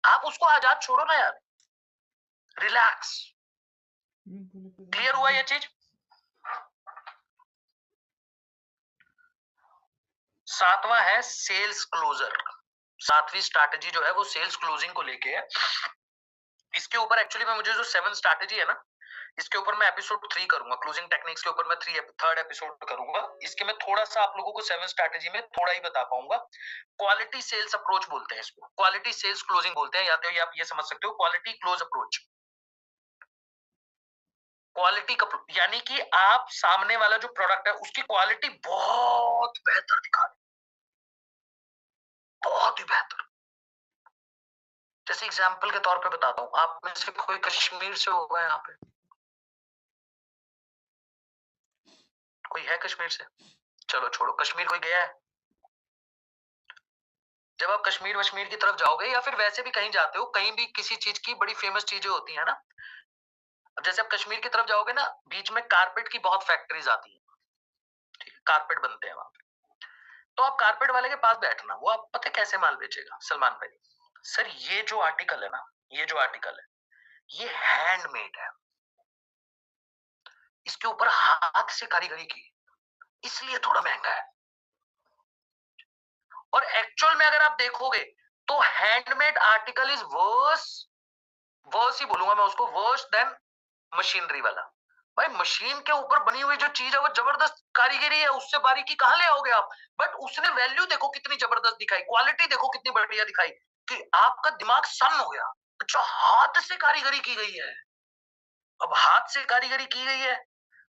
आप उसको आजाद छोड़ो ना यार, रिलैक्स। क्लियर हुआ ये चीज। सातवां है सेल्स क्लोजर, सातवीं स्ट्रैटेजी जो है वो सेल्स क्लोजिंग को लेके है। इसके ऊपर एक्चुअली में मुझे जो 7 स्ट्रैटेजी है ना, इसके ऊपर मैं एपिसोड 3 करूंगा, क्लोजिंग टेक्निक्स के ऊपर मैं थर्ड एपिसोड करूंगा। इसके मैं थोड़ा सा आप लोगों को 7 स्ट्रैटेजी में थोड़ा ही बता पाऊंगा। क्वालिटी सेल्स अप्रोच बोलते हैं इसको, क्वालिटी सेल्स क्लोजिंग बोलते हैं, या तो आप ये समझ सकते हो क्वालिटी क्लोज अप्रोच। क्वालिटी का यानी कि आप सामने वाला जो प्रोडक्ट है उसकी क्वालिटी बहुत बेहतर दिखा रहे, बहुत ही बेहतर। जैसे एग्जांपल के तौर पे बताता हूँ, आप में से कोई कश्मीर से होगा यहाँ पे, कोई है कश्मीर से, चलो छोड़ो, कश्मीर कोई गया है। जब आप कश्मीर वश्मीर की तरफ जाओगे या फिर वैसे भी कहीं जाते हो, कहीं भी किसी चीज की बड़ी फेमस चीजें होती है ना, अब जैसे आप कश्मीर की तरफ जाओगे ना, बीच में कारपेट की बहुत फैक्ट्रीज आती है, ठीक है, कारपेट बनते हैं वहां पे। तो आप कारपेट वाले के पास बैठना, वो आप पता है कैसे माल बेचेगा, सलमान भाई, सर ये जो आर्टिकल है ना, ये जो आर्टिकल है ये हैंडमेड है, इसके ऊपर हाथ से कारीगरी की, इसलिए थोड़ा महंगा है। और एक्चुअल में अगर आप देखोगे तो handmade article is worse, worse ही बोलूंगा मैं उसको, वर्स देन मशीनरी वाला। भाई मशीन के ऊपर बनी हुई जो चीज है वो जबरदस्त कारीगरी है, उससे बारीकी कहां ले आओगे आप, बट उसने वैल्यू देखो कितनी जबरदस्त दिखाई, क्वालिटी देखो कितनी बढ़िया दिखाई, कि आपका दिमाग सन्न हो गया, अच्छा हाथ से कारीगरी की गई है। अब हाथ से कारीगरी की गई है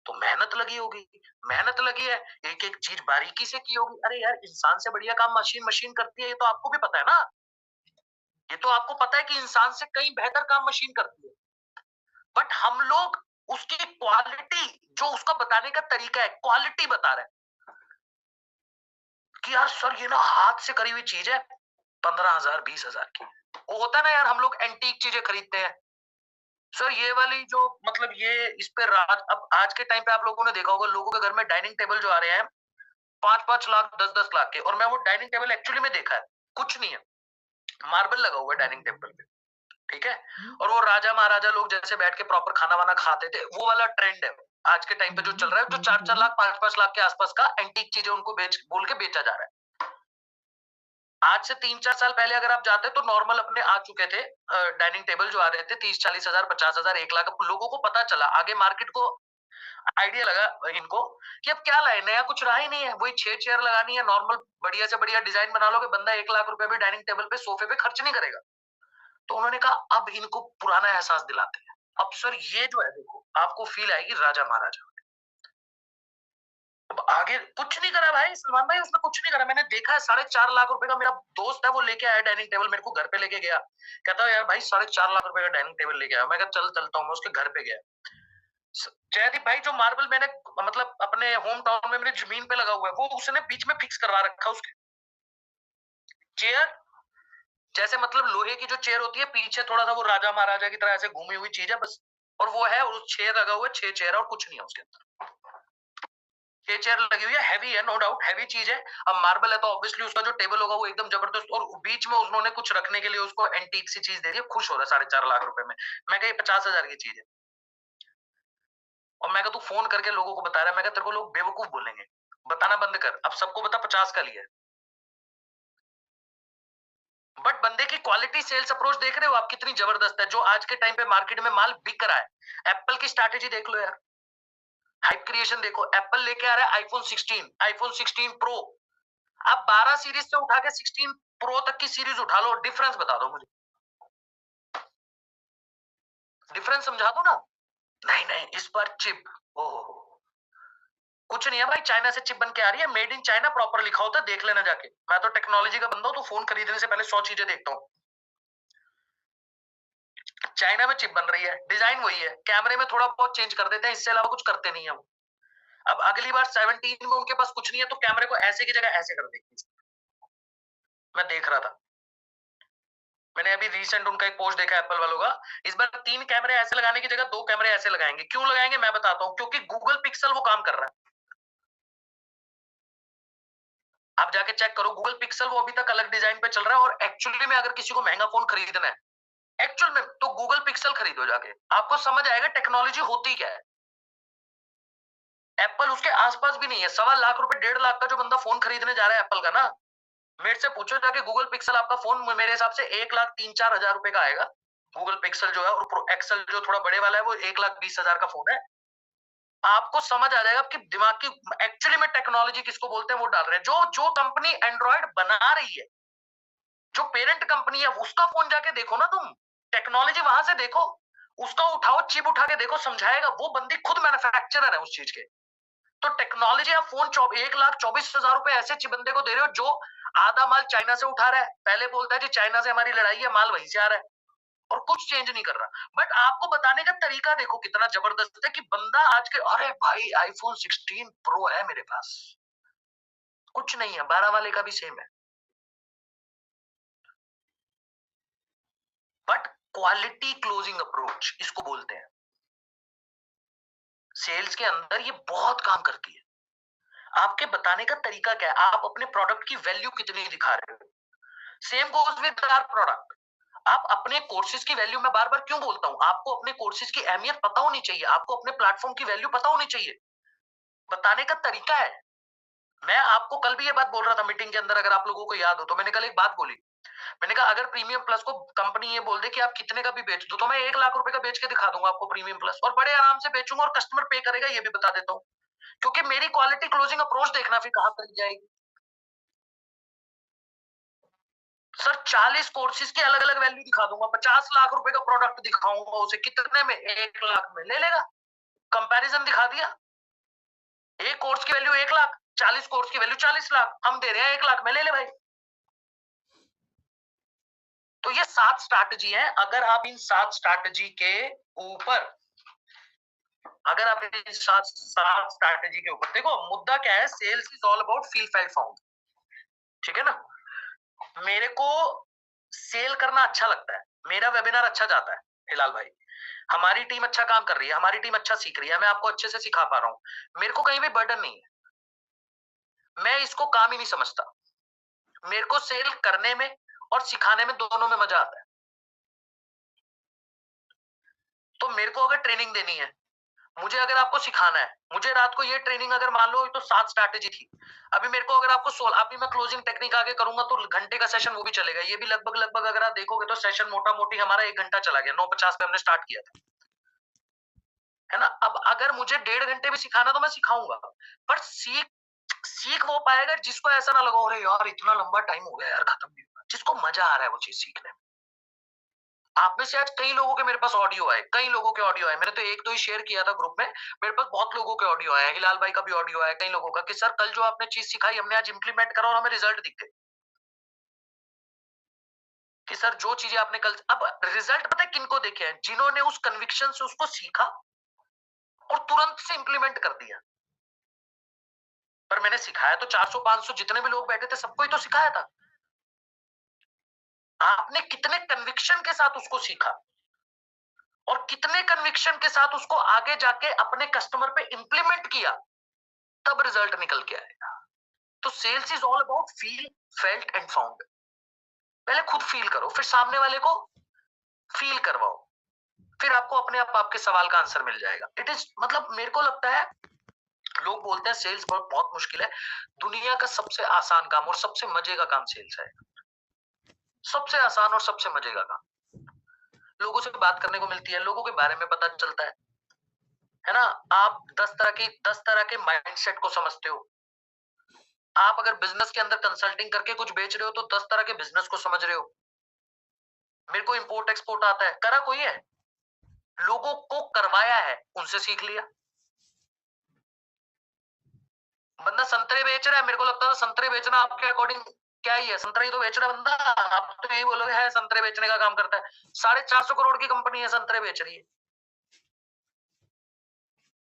तो मेहनत लगी होगी, मेहनत लगी है, एक एक चीज बारीकी से की होगी, अरे यार इंसान से बढ़िया काम मशीन मशीन करती है, ये तो आपको भी पता है ना, ये तो आपको पता है कि इंसान से कहीं बेहतर काम मशीन करती है, बट हम लोग उसकी क्वालिटी, जो उसका बताने का तरीका है, क्वालिटी बता रहे हैं कि यार सर ये ना हाथ से करी हुई चीज है, 15,000 20,000 की। वो होता है ना यार, हम लोग एंटीक चीजें खरीदते हैं, सर ये वाली जो मतलब ये इस पे राज, अब आज के टाइम पे आप लोगों ने देखा होगा लोगों के घर में डाइनिंग टेबल जो आ रहे हैं 5-5 लाख 10-10 लाख के, और मैं वो डाइनिंग टेबल एक्चुअली में देखा है, कुछ नहीं है, मार्बल लगा हुआ है डाइनिंग टेबल पे, ठीक है, और वो राजा महाराजा लोग जैसे बैठ के प्रॉपर खाना वाना खाते थे, वो वाला ट्रेंड है आज के टाइम पे जो चल रहा है, जो 4-4 लाख 5-5 लाख के आसपास का एंटीक चीजें उनको बेच बोल के बेचा जा रहा है। आज से 3-4 साल पहले अगर आप जाते तो नॉर्मल अपने आ चुके थे डाइनिंग टेबल जो आ रहे थे 30-40 हजार 50 हजार 1 लाख। लोगों को पता चला, आगे मार्केट को आइडिया लगा इनको कि अब क्या लाए, नया कुछ रहा ही नहीं है, वही 6 चेयर लगानी है, नॉर्मल बढ़िया से बढ़िया डिजाइन बना लोगे, बंदा 1 लाख रुपए भी डाइनिंग टेबल पे सोफे पे खर्च नहीं करेगा। तो उन्होंने कहा अब इनको पुराना एहसास दिलाते हैं। अब सर ये जो है देखो, आपको फील आएगी राजा महाराजा। अब आगे कुछ नहीं करा भाई सलमान भाई, उसने कुछ नहीं करा। मैंने देखा है 4.5 लाख रुपए का, मेरा दोस्त है वो लेके आया डाइनिंग टेबल, मेरे को घर पे लेके गया, कहता है यार भाई 4.5 लाख रुपए का डाइनिंग टेबल लेके आया। मैं कहा चल चलता हूँ, मैं उसके घर पे गया। जयदीप भाई जो मार्बल मैंने मतलब अपने होम टाउन में मेरी जमीन पे लगा हुआ है, वो उसने बीच में फिक्स करवा रखा उसके चेयर, जैसे मतलब लोहे की जो चेयर होती है पीछे थोड़ा सा वो राजा महाराजा की तरह ऐसे घूमी हुई चीज है बस, और वो है, और उस चेयर लगा हुआ है, 6 चेयर और कुछ नहीं है उसके अंदर। 6 चेयर लगी हुई है, हैवी है, नो डाउट हैवी चीज है। अब मार्बल है तो ऑब्वियसली उसका जो टेबल होगा वो एकदम जबरदस्त, और बीच में उन्होंने कुछ रखने के लिए उसको एंटीक सी चीज दे दी है, खुश हो रहा है 4.5 लाख रुपए में। मैं कहा 50 हजार की चीज है। और मैं कहा तू फोन करके लोगों को बता रहा है, मैं कहा तेरे को लोग बेवकूफ बोलेंगे, बताना बंद कर, अब सबको बता 50 का लिया है। बट बंदे की क्वालिटी सेल्स अप्रोच देख रहे हो आप कितनी जबरदस्त है, जो आज के टाइम पे मार्केट में माल बिक रहा है। एप्पल की स्ट्रैटेजी देख लो यार, हाइप क्रिएशन देखो, एप्पल लेके आ रहा है आईफोन 16, आईफोन 16 प्रो। आप 12 सीरीज से उठा के 16 प्रो तक की सीरीज उठा लो, डिफरेंस बता दो मुझे, डिफरेंस समझा दो ना। नहीं नहीं इस बार चिप, ओहो कुछ नहीं है भाई, चाइना से चिप बन के आ रही है, मेड इन चाइना प्रॉपर लिखा होता है, देख लेना जाके। मैं तो टेक्नोलॉजी का बंदा हूं, तो फोन खरीदने से पहले 100 चीजें देखता हूँ। चाइना में चिप बन रही है, डिजाइन वही है, कैमरे में थोड़ा बहुत चेंज कर देते हैं, इससे अलावा कुछ करते नहीं है वो। अब अगली बार 17 में उनके पास कुछ नहीं है तो कैमरे को ऐसे की जगह ऐसे कर देंगे। मैं देख रहा था, मैंने अभी रिसेंट उनका एक पोस्ट देखा एप्पल वालों का, इस बार 3 कैमरे ऐसे लगाने की जगह 2 कैमरे ऐसे लगाएंगे। क्यों लगाएंगे मैं बताता हूँ, क्योंकि गूगल पिक्सल वो काम कर रहा है। आप जाके चेक करो गूगल पिक्सल, वो अभी तक अलग डिजाइन पे चल रहा है, और एक्चुअली में अगर किसी को महंगा फोन खरीदना है एक्चुअल में, तो गूगल पिक्सल खरीदो जाके, आपको समझ आएगा टेक्नोलॉजी होती क्या है। एप्पल उसके आसपास भी नहीं है। 1.25 लाख रुपए 1.5 लाख का जो बंदा फोन खरीदने जा रहा है एप्पल का ना, मेरे से पूछो जाके, गूगल पिक्सल आपका फोन मेरे हिसाब से 1,03,4 हजार रुपए का आएगा। गूगल पिक्सल जो है, और प्रो एक्सल जो थोड़ा बड़े वाला है वो 1,20,000 का फोन है। आपको समझ आ जाएगा कि दिमाग की एक्चुअली में टेक्नोलॉजी किसको बोलते हैं वो डाल रहे हैं। जो जो कंपनी एंड्रॉइड बना रही है, जो पेरेंट कंपनी है, उसका फोन जाके देखो ना तुम, टेक्नोलॉजी वहां से देखो, उसका उठाओ चिप उठा के देखो, समझाएगा। वो बंदी खुद मैन्युफैक्चरर है उस चीज के। तो टेक्नोलॉजी आप फोन 1,24,000 रुपए ऐसे बंदे को दे रहे हो जो आधा माल चाइना से उठा रहा है, पहले बोलता है जी चाइना से हमारी लड़ाई है, माल वहीं से आ रहा है, और कुछ चेंज नहीं कर रहा। बट आपको बताने का तरीका देखो कितना जबरदस्त है कि बंदा आज के, अरे भाई आईफोन 16 प्रो है मेरे पास, कुछ नहीं है, 12 वाले का भी सेम है। बट क्वालिटी क्लोजिंग अप्रोच इसको बोलते हैं। सेल्स के अंदर ये बहुत काम करती है। आपके बताने का तरीका क्या है, आप अपने प्रोडक्ट की वैल्यू कितनी दिखा रहे हो। Same goes with our product. आप अपने कोर्सेज की वैल्यू, मैं बार बार क्यों बोलता हूं, आपको अपने कोर्सेज की अहमियत पता होनी चाहिए, आपको अपने प्लेटफॉर्म की वैल्यू पता होनी चाहिए। बताने का तरीका है। मैं आपको कल भी ये बात बोल रहा था मीटिंग के अंदर, अगर आप लोगों को याद हो तो, मैंने कल एक बात बोली। मैंने कहा अगर प्रीमियम प्लस को कंपनी ये बोल दे कि आप कितने का भी बेच दो, तो मैं 1 लाख रुपए का बेच के दिखा दूंगा आपको प्रीमियम प्लस, और बड़े आराम से बेचूंगा, और कस्टमर पे करेगा, ये भी बता देता हूँ। क्योंकि मेरी क्वालिटी क्लोजिंग अप्रोच देखना फिर कहां तक जाएगी। सर 40 कोर्सेज की अलग अलग वैल्यू दिखा दूंगा, 50 लाख रुपए का प्रोडक्ट दिखाऊंगा उसे, कितने में, 1 लाख में ले लेगा। कंपैरिजन दिखा दिया, एक कोर्स की वैल्यू 1 लाख, 40 कोर्स की वैल्यू 40 लाख, हम दे रहे हैं 1 लाख में, ले ले भाई। तो ये 7 स्ट्रैटेजी है। अगर आप इन 7 स्ट्रैटेजी के ऊपर, अगर आप इन 7 स्ट्रैटेजी के ऊपर देखो, मुद्दा क्या है, sales is all about feel felt found, ठीक है ना। मेरे को सेल करना अच्छा लगता है, मेरा वेबिनार अच्छा जाता है हिलाल भाई, हमारी टीम अच्छा काम कर रही है, हमारी टीम अच्छा सीख रही है, मैं आपको अच्छे से सिखा पा रहा हूं, मेरे को कहीं भी बर्डन नहीं है, मैं इसको काम ही नहीं समझता। मेरे को सेल करने में और सिखाने में, दोनों में मजा आता है। तो मेरे को अगर ट्रेनिंग देनी है, मुझे अगर आपको सिखाना है, मुझे रात को ये ट्रेनिंग अगर मान लो तो 7 स्ट्रैटेजी थी, अभी मेरे को अगर आपको 16 अभी मैं क्लोजिंग टेक्निक आगे करूंगा तो घंटे का सेशन वो भी चलेगा, ये भी लगभग लगभग अगर आप देखोगे तो सेशन मोटा मोटी हमारा 1 घंटा चला गया, 9:50 पे हमने स्टार्ट किया था, है ना। अब अगर मुझे 1.5 घंटे भी सिखाना तो मैं सिखाऊंगा, पर सीख वो पाएगा जिसको ऐसा ना लगा अरे यार इतना लंबा टाइम हो गया यार खत्म भी होगा, जिसको मजा आ रहा है वो चीज सीखने में। आप में से आज कई लोगों के मेरे पास ऑडियो आए, कई लोगों के ऑडियो आए, मैंने तो एक दो ही शेयर किया था ग्रुप में, मेरे पास बहुत लोगों के ऑडियो आए, हिलाल भाई का भी ऑडियो आया, कई लोगों का कि सर कल जो आपने चीज सिखाई हमने आज इंप्लीमेंट करा और हमें रिजल्ट दिख गए, कि सर जो चीजें आपने कल, अब रिजल्ट पता है किनको देखे हैं, जिन्होंने उस कन्विक्शन से उसको सीखा और तुरंत से इंप्लीमेंट कर दिया। पर मैंने सिखाया तो 400-500 जितने भी लोग बैठे थे सबको ही तो सिखाया था, आपने कितने कन्विक्शन के साथ उसको सीखा और कितने कन्विक्शन के साथ उसको आगे जाके अपने कस्टमर पे इंप्लीमेंट किया, तब रिजल्ट निकल के आएगा। तो sales is all about feel, felt and found. पहले खुद फील करो, फिर सामने वाले को फील करवाओ, फिर आपको अपने आप आपके सवाल का आंसर मिल जाएगा। इट इज मतलब मेरे को लगता है लोग बोलते हैं सेल्स बहुत बहुत मुश्किल है, दुनिया का सबसे आसान काम और सबसे मजे का काम सेल्स है, सबसे आसान और सबसे मजे का काम। लोगों से बात करने को मिलती है, लोगों के बारे में पता चलता है ना। आप 10 तरह के माइंडसेट को समझते हो, आप अगर बिजनेस के अंदर कंसल्टिंग करके कुछ बेच रहे हो तो 10 तरह के बिजनेस को समझ रहे हो। मेरे को इंपोर्ट एक्सपोर्ट आता है, करा कोई है, लोगों को करवाया है, उनसे सीख लिया। बंदा संतरे बेच रहा है, मेरे को लगता है संतरे बेचना आपके अकॉर्डिंग क्या ही है, संतरे ही तो बेच रहा है बंदा, आप तो यही बोलोगे है संतरे बेचने का काम करता है। 450 करोड़ की कंपनी है संतरे बेच रही है।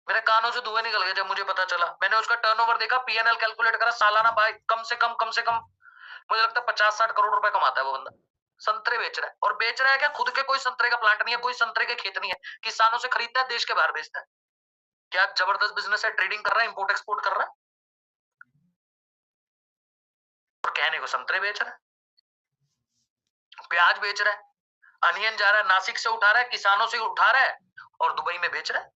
मेरे कानों से धुएं निकल गए जब मुझे पता चला, मैंने उसका टर्नओवर देखा, पीएनएल कैलकुलेट करा, सालाना भाई कम से कम मुझे लगता है 50-60 करोड़ रुपए कमाता है वो बंदा। संतरे बेच रहा है, और बेच रहा है क्या, खुद के कोई संतरे का प्लांट नहीं है, कोई संतरे के खेत नहीं है, किसानों से खरीदता है, देश के बाहर बेचता है। क्या जबरदस्त बिजनेस है, ट्रेडिंग कर रहा है, इंपोर्ट एक्सपोर्ट कर रहा है, और कहने को संतरे बेच रहा है, प्याज बेच रहा है, अनियन जा रहा है, नासिक से उठा रहा है, किसानों से उठा रहा है और दुबई में बेच रहा है,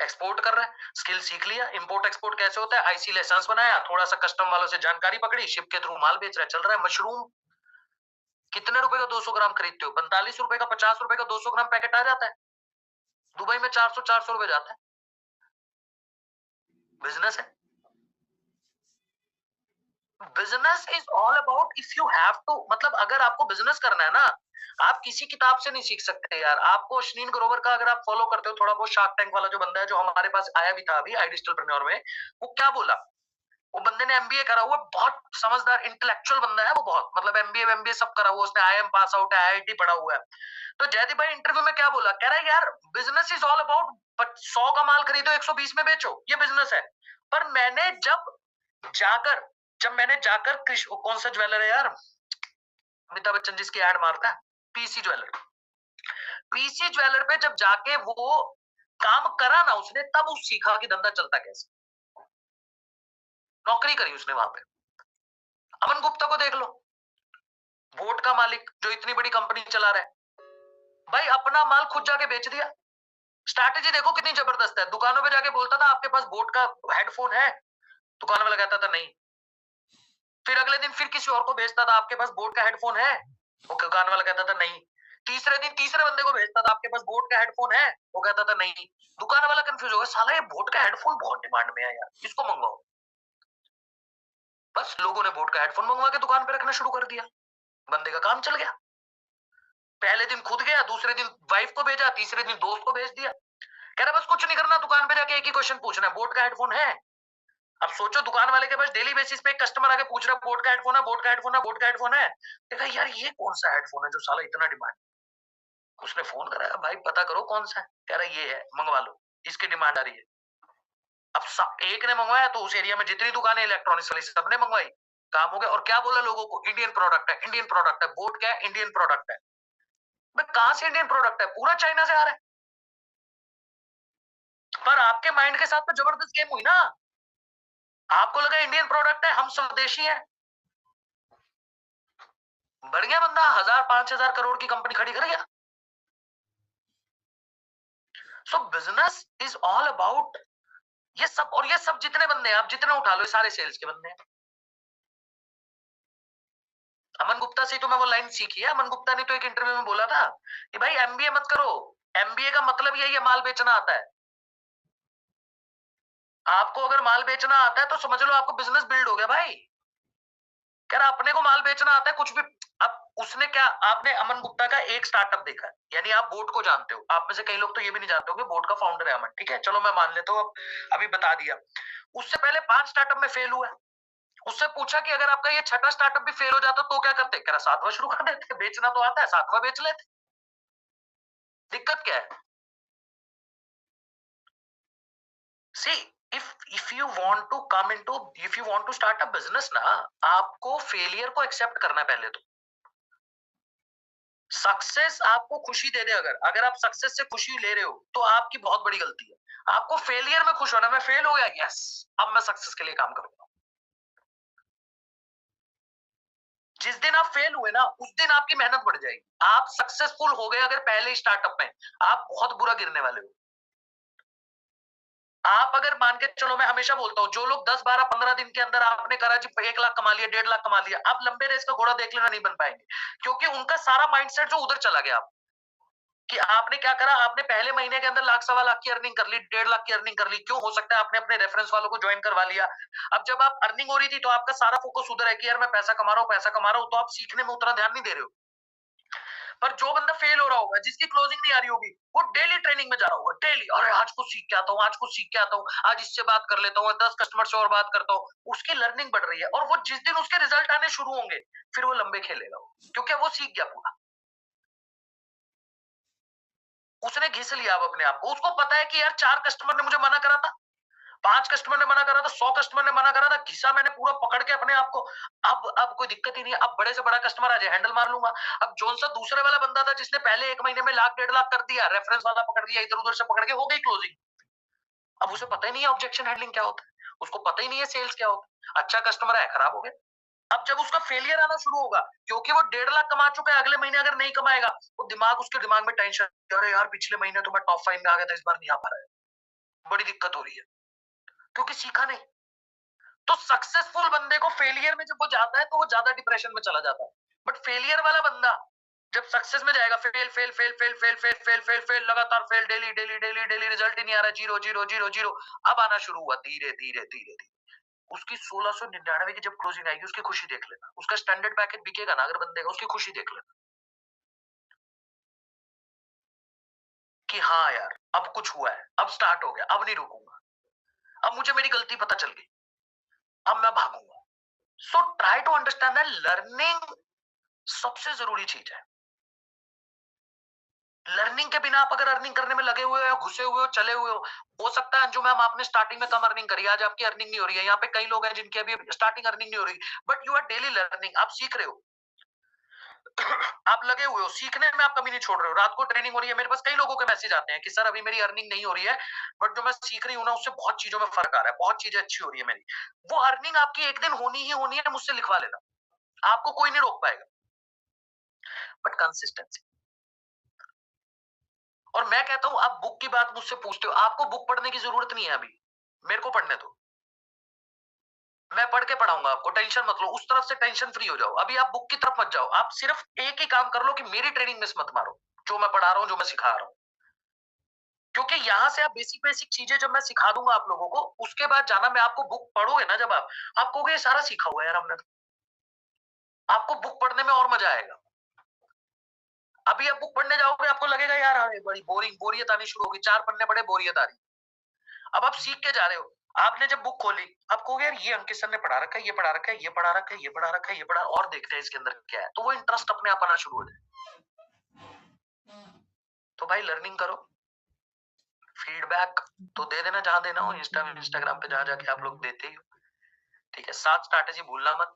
एक्सपोर्ट कर रहा है। स्किल सीख लिया, इंपोर्ट एक्सपोर्ट कैसे होता है, आईसी लाइसेंस बनाया, थोड़ा सा कस्टम वालों से जानकारी पकड़ी, शिप के थ्रू माल बेच रहा है, चल रहा है। मशरूम कितने रुपए का 200 ग्राम खरीदते हो, 45 रुपए का, 50 रुपए का 200 ग्राम पैकेट आ जाता है, दुबई में 400 रुपए जाता है। बिजनेस है, business is all about if you have to, मतलब अगर आपको बिजनेस करना है ना, आप किसी किताब से नहीं सीख सकते यार। आपको अश्विन ग्रोवर का अगर आप फॉलो करते हो थोड़ा बहुत, शार्क टैंक वाला जो बंदा है जो हमारे पास आया भी था अभी आई डिजिटलप्रेन्योर में, वो क्या बोला, वो बंदे ने एमबीए करा हुआ, बहुत समझदार इंटेलेक्चुअल बंदा है वो, बहुत मतलब एमबीए सब करा हुआ उसने, आईएम पास आउट है, आईआईटी पढ़ा हुआ है। तो जयदीप भाई इंटरव्यू में क्या बोला, कह रहा है यार बिजनेस इज ऑल अबाउट 100 का माल खरीदो 120 में बेचो, ये बिजनेस है। पर मैंने जाकर जब मैंने जाकर कौन सा ज्वेलर है यार, अमिताभ बच्चन जिसकी एड मारता है, पीसी ज्वेलर, पीसी ज्वेलर पे जब जाके वो काम करा ना उसने, तब उस सीखा कि धंधा चलता कैसे। नौकरी करी उसने वहां पे। अमन गुप्ता को देख लो, वोट का मालिक जो इतनी बड़ी कंपनी चला रहा है, भाई अपना माल खुद जाके बेच दिया। स्ट्रैटेजी देखो कितनी जबरदस्त है, दुकानों पे जाके बोलता था आपके पास बोट का हेडफोन है, दुकान वाला कहता था नहीं, फिर अगले दिन फिर किसी और को भेजता था आपके पास बोट का हेडफोन है, वो दुकान वाला कहता था नहीं, तीसरे दिन तीसरे बंदे को भेजता था आपके पास बोट का हेडफोन है, वो कहता था नहीं, दुकान वाला कंफ्यूज होगा, साला ये बोट का हेडफोन बहुत डिमांड में है यार, इसको मंगवाओ। बस लोगों ने बोट का हेडफोन मंगवा के दुकान पे रखना शुरू कर दिया, बंदे का काम चल गया। पहले दिन खुद गया, दूसरे दिन वाइफ को भेजा, तीसरे दिन दोस्त को भेज दिया, कह रहा बस कुछ नहीं करना, दुकान पे जाके एक ही क्वेश्चन पूछना है, बोट का हेडफोन है। अब सोचो दुकान वाले के पास डेली बेसिस पे एक कस्टमर आके पूछ रहा है बोट का हेडफोन है, बोट का हेडफोन है, बोट का हेडफोन है, देखा यार ये कौन सा हेडफोन है जो साला इतना डिमांड। उसने फोन कराया, भाई पता करो कौन सा है, कह रहा ये है, मंगवा लो, इसकी डिमांड आ रही है। अब एक ने मंगवाया तो उस एरिया में जितनी दुकानें इलेक्ट्रॉनिक्स वाली सबने मंगवाई, काम हो गया। और क्या बोला लोगों को, इंडियन प्रोडक्ट है, इंडियन प्रोडक्ट है, बोट क्या है, इंडियन प्रोडक्ट है। भाई कहां से इंडियन प्रोडक्ट है, पूरा चाइना से आ रहा है। पर आपके माइंड के साथ तो जबरदस्त गेम हुई ना, आपको लगा इंडियन प्रोडक्ट है, हम स्वदेशी है, बढ़ गया बंदा 1000-5000 करोड़ की कंपनी खड़ी कर गया। सो बिजनेस इज ऑल अबाउट ये सब, और ये सब जितने बंदे हैं आप जितने उठा लो ये सारे सेल्स के बंदे हैं। अमन गुप्ता से तो मैं वो लाइन सीखी है। अमन गुप्ता ने तो एक इंटरव्यू में बोला था कि भाई एमबीए मत करो, एमबीए का मतलब यही है माल बेचना आता है। आपको अगर माल बेचना आता है तो समझ लो आपको बिजनेस बिल्ड हो गया भाई। कह रहा अपने को माल बेचना आता है कुछ भी। अब उसने क्या, आपने अमन गुप्ता का एक स्टार्टअप देखा है, यानी आप बोट को जानते हो। आप में से कई लोग तो ये भी नहीं जानते हो कि बोट का फाउंडर है अमन, ठीक है चलो मैं मान लेता हूँ। अब अभी बता दिया। उससे पहले 5 स्टार्टअप में फेल हुआ है। उससे पूछा कि अगर आपका ये छठा स्टार्टअप भी फेल हो जाता तो क्या करते? कह रहा 7वां शुरू कर देते, बेचना तो आता है 7वां बेच लेते। दिक्कत क्या है? See if you want to come into, if you want to start a business ना, आपको फेलियर को एक्सेप्ट करना है पहले तो। सक्सेस आपको खुशी दे दे, अगर अगर आप सक्सेस से खुशी ले रहे हो तो आपकी बहुत बड़ी गलती है। आपको फेलियर में खुश होना, मैं फेल हो गया, यस अब मैं सक्सेस के लिए काम करूंगा। जिस दिन आप फेल हुए ना उस दिन आपकी मेहनत बढ़ जाएगी। आप सक्सेसफुल हो गए अगर पहले स्टार्टअप में, आप बहुत बुरा गिरने वाले हो। आप अगर मान के चलो, मैं हमेशा बोलता हूँ जो लोग 10 12 15 दिन के अंदर आपने करा जी 1 लाख कमा लिया 1.5 लाख कमा लिया, आप लंबे रेस का घोड़ा देख लेना नहीं बन पाएंगे। क्योंकि उनका सारा माइंडसेट जो उधर चला गया। कि आपने क्या करा, आपने पहले महीने के अंदर लाख सवा लाख की अर्निंग कर ली, 1.5 लाख की अर्निंग कर ली। क्यों? हो सकता है आपने अपने रेफरेंस वालों को ज्वाइन करवा लिया। अब जब आप अर्निंग हो रही थी तो आपका सारा फोकस उधर है कि यार मैं पैसा कमा रहा हूँ पैसा कमा रहा हूँ, तो आप सीखने में उतना ध्यान नहीं दे रहे हो। पर जो बंदा फेल हो रहा होगा, जिसकी क्लोजिंग नहीं आ रही होगी, वो डेली ट्रेनिंग में जा रहा होगा, डेली अरे आज को सीख के आता हूँ, आज को सीख के आता हूँ, आज इससे बात कर लेता हूँ, 10 कस्टमर से और बात करता हूँ। उसकी लर्निंग बढ़ रही है और वो जिस दिन उसके रिजल्ट आने शुरू होंगे फिर वो लंबे खेलेगा, क्योंकि वो सीख गया पूरा। उसने घिस लिया अब अपने आप को। उसको पता है कि यार 4 कस्टमर ने मुझे मना करा था, 5 कस्टमर ने मना करा था, 100 कस्टमर ने मना करा था, घिसा मैंने पूरा पकड़ के अपने आप को। अब कोई दिक्कत ही नहीं है, अब बड़े से बड़ा कस्टमर आ जाए हैंडल मार लूंगा। अब जोन सा दूसरे वाला बंदा था जिसने पहले 1 महीने में लाख 1.5 लाख कर दिया, रेफरेंस वाला पकड़ दिया, इधर उधर से पकड़ के हो गई क्लोजिंग। अब उसे पता ही नहीं है ऑब्जेक्शन हैंडलिंग क्या होता है, उसको पता ही नहीं है सेल्स क्या होता है। अच्छा कस्टमर है, खराब हो गया। अब जब उसका फेलियर आना शुरू होगा, क्योंकि वो 1.5 लाख कमा चुका है, अगले महीने अगर नहीं कमाएगा, वो दिमाग, उसके दिमाग में टेंशन, अरे यार पिछले महीने तो मैं टॉप 5 में आ गया था, इस बार नहीं आ पा रहा है, बड़ी दिक्कत हो रही है, क्योंकि सीखा नहीं। तो सक्सेसफुल बंदे को फेलियर में जब वो जाता है तो वो ज्यादा डिप्रेशन में चला जाता है। बट फेलियर वाला बंदा जब सक्सेस में जाएगा, fail fail fail fail fail fail fail fail fail लगातार fail, daily daily daily daily, result ही नहीं आ रहा, जीरो जीरो जीरो जीरो। अब आना शुरू हुआ धीरे धीरे धीरे धीरे। उसकी 1699 की जब क्लोजिंग आएगी उसकी खुशी देख लेना। उसका स्टैंडर्ड पैकेज बिकेगा ना अगर बंदे का, उसकी खुशी देख लेना कि हाँ यार अब कुछ हुआ है, अब स्टार्ट हो गया, अब नहीं रुकूंगा, अब मुझे मेरी गलती पता चल गई, अब मैं भागूंगा। So try to understand that learning सबसे जरूरी चीज है। लर्निंग के बिना आप अगर अर्निंग करने में लगे हुए हो या घुसे हुए हो, चले हुए हो सकता है अंजू मैम आपने स्टार्टिंग में कम अर्निंग करी, आज आपकी अर्निंग नहीं हो रही है। यहाँ पे कई लोग हैं जिनकी अभी स्टार्टिंग अर्निंग नहीं हो रही, but you are daily learning, आप सीख रहे हो। आप लगे हुए हो सीखने में, आप कभी नहीं छोड़ रहे हो। रात को ट्रेनिंग हो रही है, मेरे पास कई लोगों के मैसेज आते हैं कि सर अभी मेरी अर्निंग नहीं हो रही है, बट जो मैं सीख रही हूँ ना उससे बहुत चीजों में फर्क आ रहा है, बहुत चीजें अच्छी हो रही है मेरी। वो अर्निंग आपकी एक दिन होनी ही होनी है, मुझसे लिखवा लेना, आपको कोई नहीं रोक पाएगा। But consistency. और मैं कहता हूं आप बुक की बात मुझसे पूछते हो, आपको बुक पढ़ने की जरूरत नहीं है अभी, मेरे को पढ़ने दो, मैं पढ़ के पढ़ाऊंगा आपको, टेंशन मत लो। उस तरफ से टेंशन फ्री हो जाओ, अभी आप बुक की तरफ मत जाओ। आप सिर्फ एक ही काम कर लो कि मेरी ट्रेनिंग मिस मत मारो, जो मैं पढ़ा रहा हूं, जो मैं सिखा रहा हूं। क्योंकि यहां से आप बेसिक बेसिक चीजें जब मैं सिखा दूंगा आप लोगों को, उसके बाद जाना, मैं आपको बुक पढ़ोगे ना जब आप कहोगे ये सारा सीखा हुआ है यार हमने, आपको बुक पढ़ने में और मजा आएगा। अभी आप बुक पढ़ने जाओगे आपको लगेगा यार अरे बड़ी बोरिंग, बोरियत आनी शुरू होगी, 4 पन्ने पढ़े बोरियत आ रही। अब आप सीख के जा रहे हो, आपने जब बुक खोली आप कहोगे यार ये अंकित सर ने पढ़ा रखा है, ये पढ़ा रखा है, ये पढ़ा रखा है, ये पढ़ा रखा है, ये पढ़ा, और देखते हैं इसके अंदर क्या है, तो वो इंटरेस्ट अपने आप आना शुरू हो जाए। तो भाई लर्निंग करो, फीडबैक तो दे देना जहां देना हो, इंस्टाग्राम पे जहां जाके आप लोग देते ही हो, ठीक है। 7 स्ट्रैटेजी भूलना मत,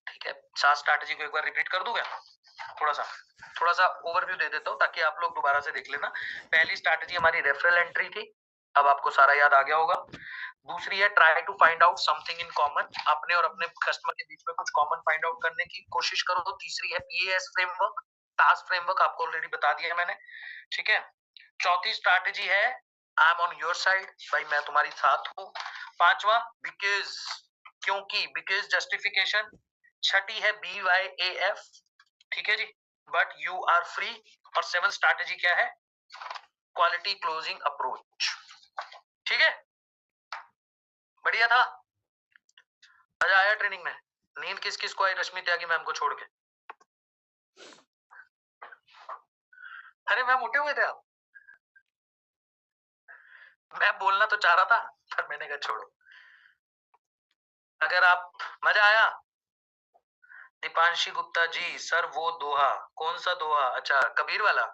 ठीक है। 7 स्ट्रैटेजी को एक बार रिपीट कर दूं क्या? थोड़ा सा ओवरव्यू दे देता हूँ ताकि आप लोग दोबारा से देख लेना। पहली स्ट्रैटेजी हमारी रेफरल एंट्री थी, अब आपको सारा याद आ गया होगा। दूसरी है try to find out something in common, अपने और अपने कस्टमर के बीच में कुछ कॉमन फाइंड आउट करने की कोशिश करो। तीसरी है पीएएस फ्रेमवर्क, टास्क फ्रेमवर्क, आपको ऑलरेडी बता दिया है मैंने, ठीक है। चौथी स्ट्रैटेजी है आई एम ऑन योर साइड, भाई मैं तुम्हारी साथ हूं। पांचवा बिकॉज, क्योंकि, बिकॉज जस्टिफिकेशन। छठी है BYAF, ठीक है जी, बट यू आर फ्री। और 7 स्ट्रैटेजी क्या है? Quality closing approach. ठीक है, बढ़िया था, मजा आया ट्रेनिंग में। नींद किस किस को आई रश्मि त्यागी मैम को छोड़ के? अरे मैम उठे हुए थे आप? मैं बोलना तो चाह रहा था पर मैंने कहा छोड़ो। अगर आप, मजा आया? दीपांशी गुप्ता जी, सर वो दोहा, कौन सा दोहा? अच्छा कबीर वाला,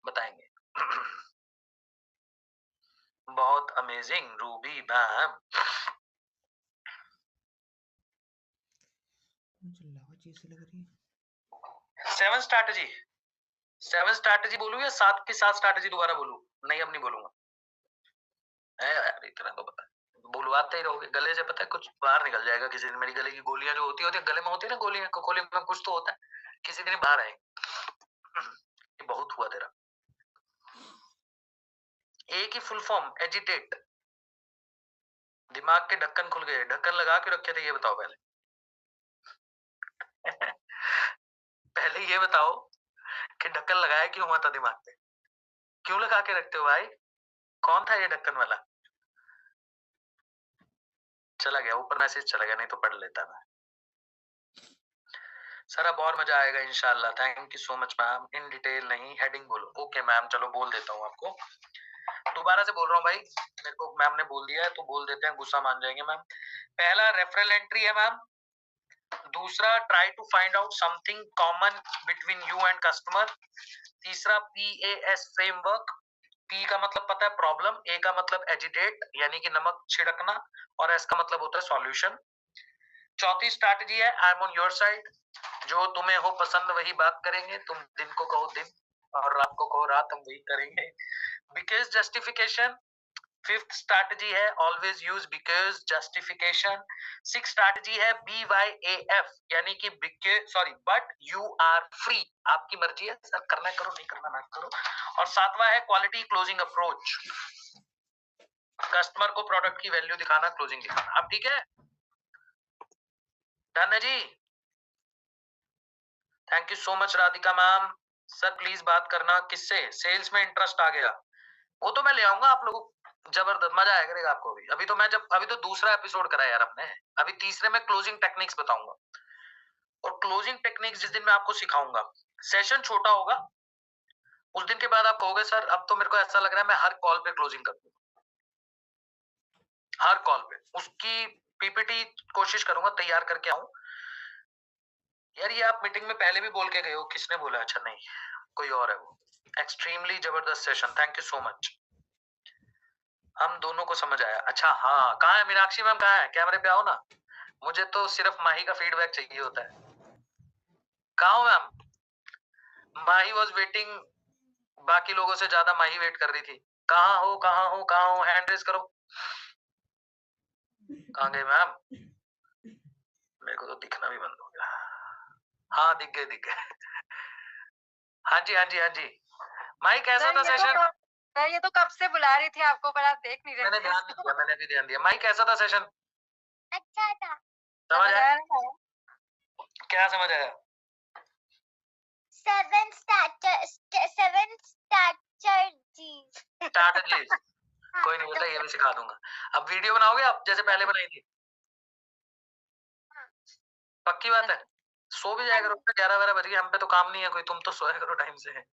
बताएंगे। बहुत अमेजिंग रूबी मैम। मुझे लावा चीज लग रही है। 7 स्ट्रैटेजी, 7 स्ट्रैटेजी बोलूं या 7 की 7 स्ट्रैटेजी दोबारा बोलूं? नहीं अब नहीं बोलूंगा। यार इतना तो पता है, बुलवाते ही रहोगे गले से, पता है कुछ बाहर निकल जाएगा किसी दिन। मेरी गले की गोलियां जो होती है गले में होती है ना, गोलियां कोकोले में कुछ तो होता है, किसी दिन बाहर आएंगे। बहुत हुआ तेरा। ए की फुल फॉर्म एजिटेट। दिमाग के ढक्कन खुल गए, ढक्कन लगा के रखे थे ये बताओ पहले। पहले ये बताओ कि ढक्कन लगाया क्यों हुआ था दिमाग पे? क्यों लगा के रखते हो भाई? कौन था ये ढक्कन वाला? चला गया ऊपर, मैसेज चला गया, नहीं तो पढ़ लेता मैं। सर अब और मजा आएगा इंशाल्लाह। Thank you so much ma'am. In detail नहीं, हेडिंग बोलो। ओके मैम, चलो बोल देता हूँ आपको, दोबारा से बोल रहा हूँ भाई, मेरे को मैम ने बोल दिया है तो बोल देते हैं, गुस्सा मान जाएंगे मैम। पहला रेफरल एंट्री है मैम। दूसरा try to find out something common between you and customer. तीसरा PAS फ्रेमवर्क। P का मतलब पता है प्रॉब्लम, A का मतलब एजिटेट यानी कि नमक छिड़कना, और S का मतलब होता है सॉल्यूशन। चौथी स्ट्रैटेजी है आई एम ऑन योर साइड। जो तुम्हें हो पसंद वही बात करेंगे, तुम दिन को कहो दिन और रात को कहो रात, हम वही करेंगे। Because justification. फिफ्थ स्ट्रैटेजी है always use because justification. Six strategy है BYAF यानी कि बट यू आर फ्री, आपकी मर्जी है सर, करना करो नहीं करना ना करो। और सातवां है क्वालिटी क्लोजिंग अप्रोच, कस्टमर को प्रोडक्ट की वैल्यू दिखाना, क्लोजिंग दिखाना। अब ठीक है, डन है जी। Thank you so much Radhika ma'am. Sir please बात करना किससे सेल्स में इंटरेस्ट आ गया, वो तो मैं ले आऊंगा आप लोगों को, जबरदस्त मजा आया करेगा आपको भी। अभी तो दूसरा एपिसोड करा यार अपने, अभी तीसरे में क्लोजिंग टेक्निक्स बताऊंगा। और क्लोजिंग टेक्निक्स जिस दिन मैं आपको सिखाऊंगा, सेशन छोटा होगा, उस दिन के बाद आप कहोगे सर अब तो मेरे को ऐसा लग रहा है मैं हर कॉल पे क्लोजिंग कर दूं, हर कॉल पे उसकी PPT कोशिश करूंगा तैयार करके आऊं। यार ये आप मीटिंग में पहले भी बोल के गए हो, किसने बोला? अच्छा नहीं, कोई और है वो। एक्सट्रीमली जबरदस्त session, thank you so much. हम दोनों को समझ आया। अच्छा हाँ, कहाँ है मीनाक्षी मैम, कहाँ है? कैमरे पे आओ ना, मुझे तो सिर्फ माही का फीडबैक चाहिए होता है। कहाँ हो मैम? माही वॉज वेटिंग, बाकी लोगों से ज्यादा माही वेट कर रही थी। कहाँ हो कहाँ हो कहाँ हो, हैंड रेज करो। कहाँ गए मैम? मेरे को तो दिखना भी बंद हो गया। हाँ दिख गए दिख गए। हाँ जी हाँ जी हाँ जी। माही कैसा था सेशन? मैं ये तो कब से बुला रही थी आपको, पर आप देख नहीं रहे मैंने थे। ध्यान नहीं दिया, मैंने अभी ध्यान दिया। माही कैसा था सेशन? अच्छा था। समझ आया? ना? क्या समझ आया? 7 स्ट्रैटेजीज। कोई नहीं बोलता, ये भी सिखा दूंगा। अब वीडियो बनाओगे आप जैसे पहले बनाई थी? पक्की बात है? सो भी जाया करो, 11-12 बज गए, हम पे तो काम नहीं है कोई, तुम तो सोया करो टाइम से।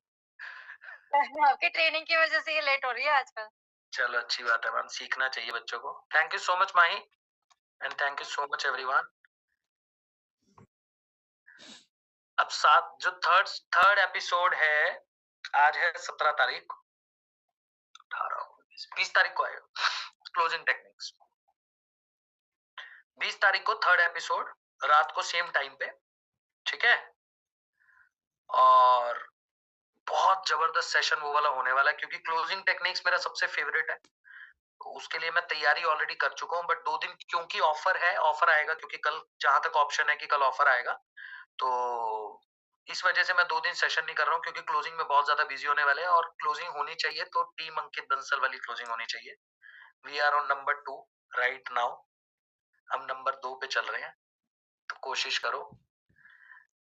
आपकी ट्रेनिंग की वजह से ये लेट हो रही है आजकल। चलो अच्छी बात है मैम, सीखना चाहिए बच्चों को। Thank you so much Mahi, and thank you so much everyone. अब सात जो थर्ड एपिसोड है, आज है 17 तारीख, 18 20 तारीख को आएगा क्लोजिंग टेक्निक्स। 20 तारीख को थर्ड एपिसोड, रात को सेम टाइम पे, ठीक है? और बहुत जबरदस्त सेशन वो वाला होने वाला है, क्योंकि क्लोजिंग टेक्निक्स मेरा सबसे फेवरेट है। तो उसके लिए मैं तैयारी ऑलरेडी कर चुका हूँ, बट 2 दिन क्योंकि ऑफर है, ऑफर आएगा, क्योंकि कल जहां तक ऑप्शन है कि कल ऑफर आएगा, तो इस वजह से मैं 2 दिन सेशन नहीं कर रहा हूँ क्योंकि क्लोजिंग में बहुत ज्यादा बिजी होने वाले हैं और क्लोजिंग होनी चाहिए तो टीम अंकित बंसल वाली क्लोजिंग होनी चाहिए। We are on number 2 right now, हम नंबर 2 पे चल रहे हैं, तो कोशिश करो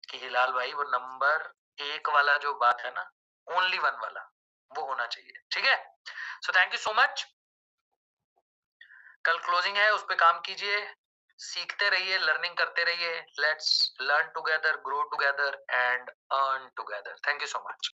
कि हिलाल भाई वो नंबर 1 वाला जो बात है ना, ओनली 1 वाला, वो होना चाहिए, ठीक है। So thank you so much. कल क्लोजिंग है, उस पर काम कीजिए, सीखते रहिए, लर्निंग करते रहिए। Let's learn together, grow together and earn together. Thank you so much.